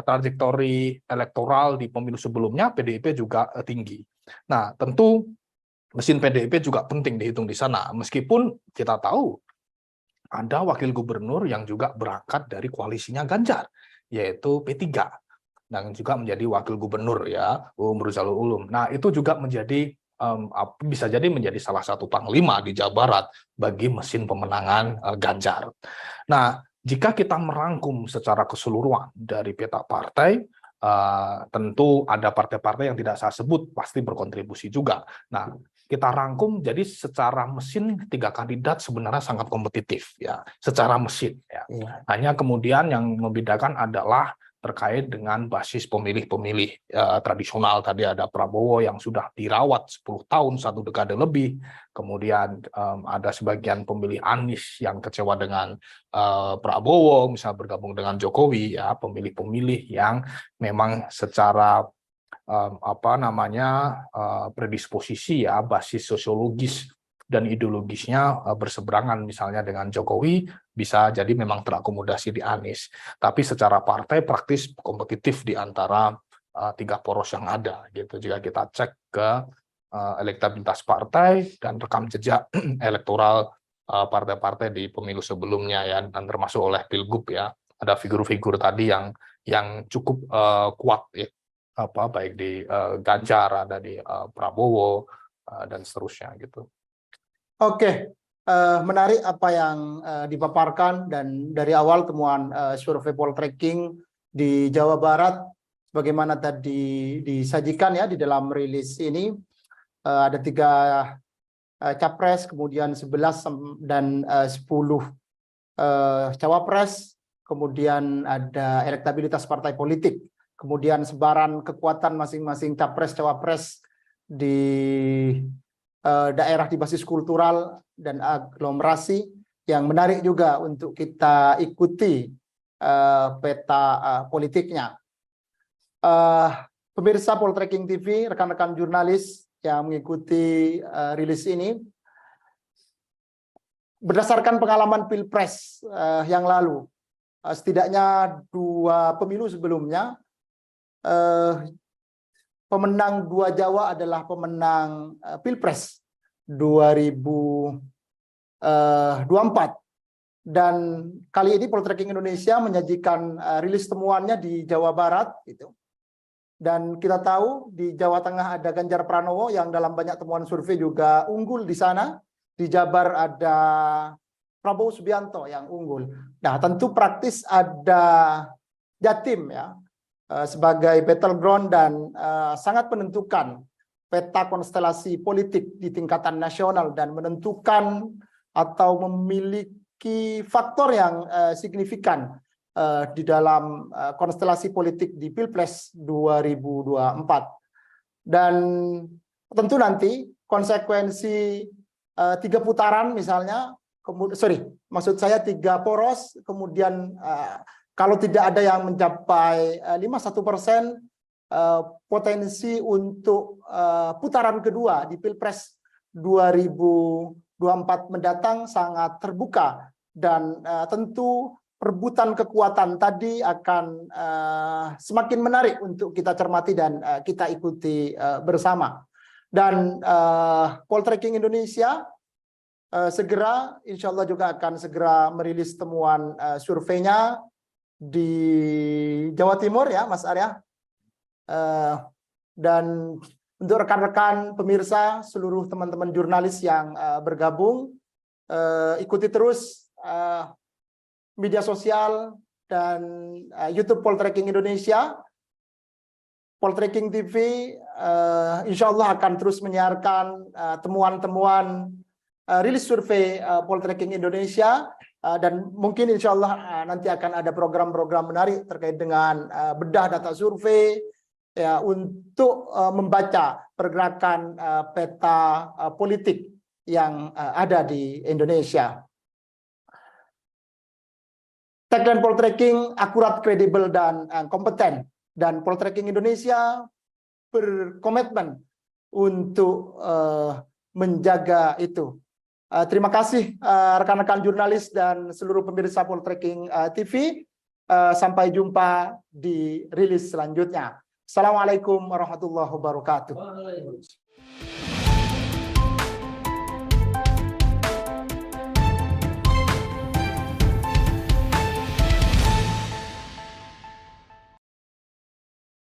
Speaker 10: trajektori elektoral di pemilu sebelumnya PDIP juga tinggi. Nah, tentu mesin PDIP juga penting dihitung di sana. Meskipun kita tahu ada wakil gubernur yang juga berangkat dari koalisinya Ganjar, yaitu P3. Dan juga menjadi wakil gubernur ya, Ruzanul Ulum. Nah, itu juga menjadi bisa jadi menjadi salah satu panglima di Jawa Barat bagi mesin pemenangan Ganjar. Nah, jika kita merangkum secara keseluruhan dari peta partai, tentu ada partai-partai yang tidak saya sebut pasti berkontribusi juga. Nah, kita rangkum jadi secara mesin 3 kandidat sebenarnya sangat kompetitif ya, secara mesin ya. Hanya kemudian yang membedakan adalah terkait dengan basis pemilih-pemilih tradisional. Tadi ada Prabowo yang sudah dirawat 10 tahun, 1 dekade lebih. Kemudian ada sebagian pemilih Anies yang kecewa dengan Prabowo, misalnya bergabung dengan Jokowi, ya pemilih-pemilih yang memang secara predisposisi ya, basis sosiologis dan ideologisnya berseberangan misalnya dengan Jokowi, bisa jadi memang terakomodasi di Anies. Tapi secara partai praktis kompetitif di antara 3 poros yang ada gitu. Jika kita cek ke elektabilitas partai dan rekam jejak elektoral partai-partai di pemilu sebelumnya ya, dan termasuk oleh Pilgub ya, ada figur-figur tadi yang cukup kuat ya, baik di Ganjar, ada di Prabowo dan seterusnya gitu.
Speaker 9: Oke, menarik apa yang dipaparkan, dan dari awal temuan survei poltreking di Jawa Barat, bagaimana tadi disajikan ya di dalam rilis ini, ada 3 capres, kemudian 11 dan 10 cawapres, kemudian ada elektabilitas partai politik, kemudian sebaran kekuatan masing-masing capres cawapres di daerah di basis kultural dan aglomerasi, yang menarik juga untuk kita ikuti peta politiknya. Pemirsa Poltreking TV, rekan-rekan jurnalis yang mengikuti rilis ini, berdasarkan pengalaman Pilpres yang lalu, setidaknya 2 pemilu sebelumnya, pemenang 2 Jawa adalah pemenang Pilpres 2024. Dan kali ini Poltreking Indonesia menyajikan rilis temuannya di Jawa Barat gitu. Dan kita tahu di Jawa Tengah ada Ganjar Pranowo yang dalam banyak temuan survei juga unggul di sana. Di Jabar ada Prabowo Subianto yang unggul. Nah, tentu praktis ada Jatim ya, sebagai battleground dan sangat menentukan peta konstelasi politik di tingkatan nasional, dan menentukan atau memiliki faktor yang signifikan di dalam konstelasi politik di Pilpres 2024. Dan tentu nanti konsekuensi 3 putaran misalnya, maksud saya 3 poros, kemudian kalau tidak ada yang mencapai 51%, potensi untuk putaran kedua di Pilpres 2024 mendatang sangat terbuka, dan tentu perebutan kekuatan tadi akan semakin menarik untuk kita cermati dan kita ikuti bersama. Dan Poltreking Indonesia segera, insya Allah juga akan segera merilis temuan surveinya di Jawa Timur ya, Mas Arya. Dan untuk rekan-rekan pemirsa, seluruh teman-teman jurnalis yang bergabung, ikuti terus media sosial dan YouTube Poltreking Indonesia. Poltreking TV insya Allah akan terus menyiarkan temuan-temuan rilis survei Poltreking Indonesia. Dan mungkin insya Allah nanti akan ada program-program menarik terkait dengan bedah data survei ya, untuk membaca pergerakan peta politik yang ada di Indonesia. Tagline Poltreking akurat, kredibel, dan kompeten. Dan Poltreking Indonesia berkomitmen untuk menjaga itu. Terima kasih rekan-rekan jurnalis dan seluruh pemirsa Poltreking TV. Sampai jumpa di rilis selanjutnya. Assalamualaikum warahmatullahi wabarakatuh.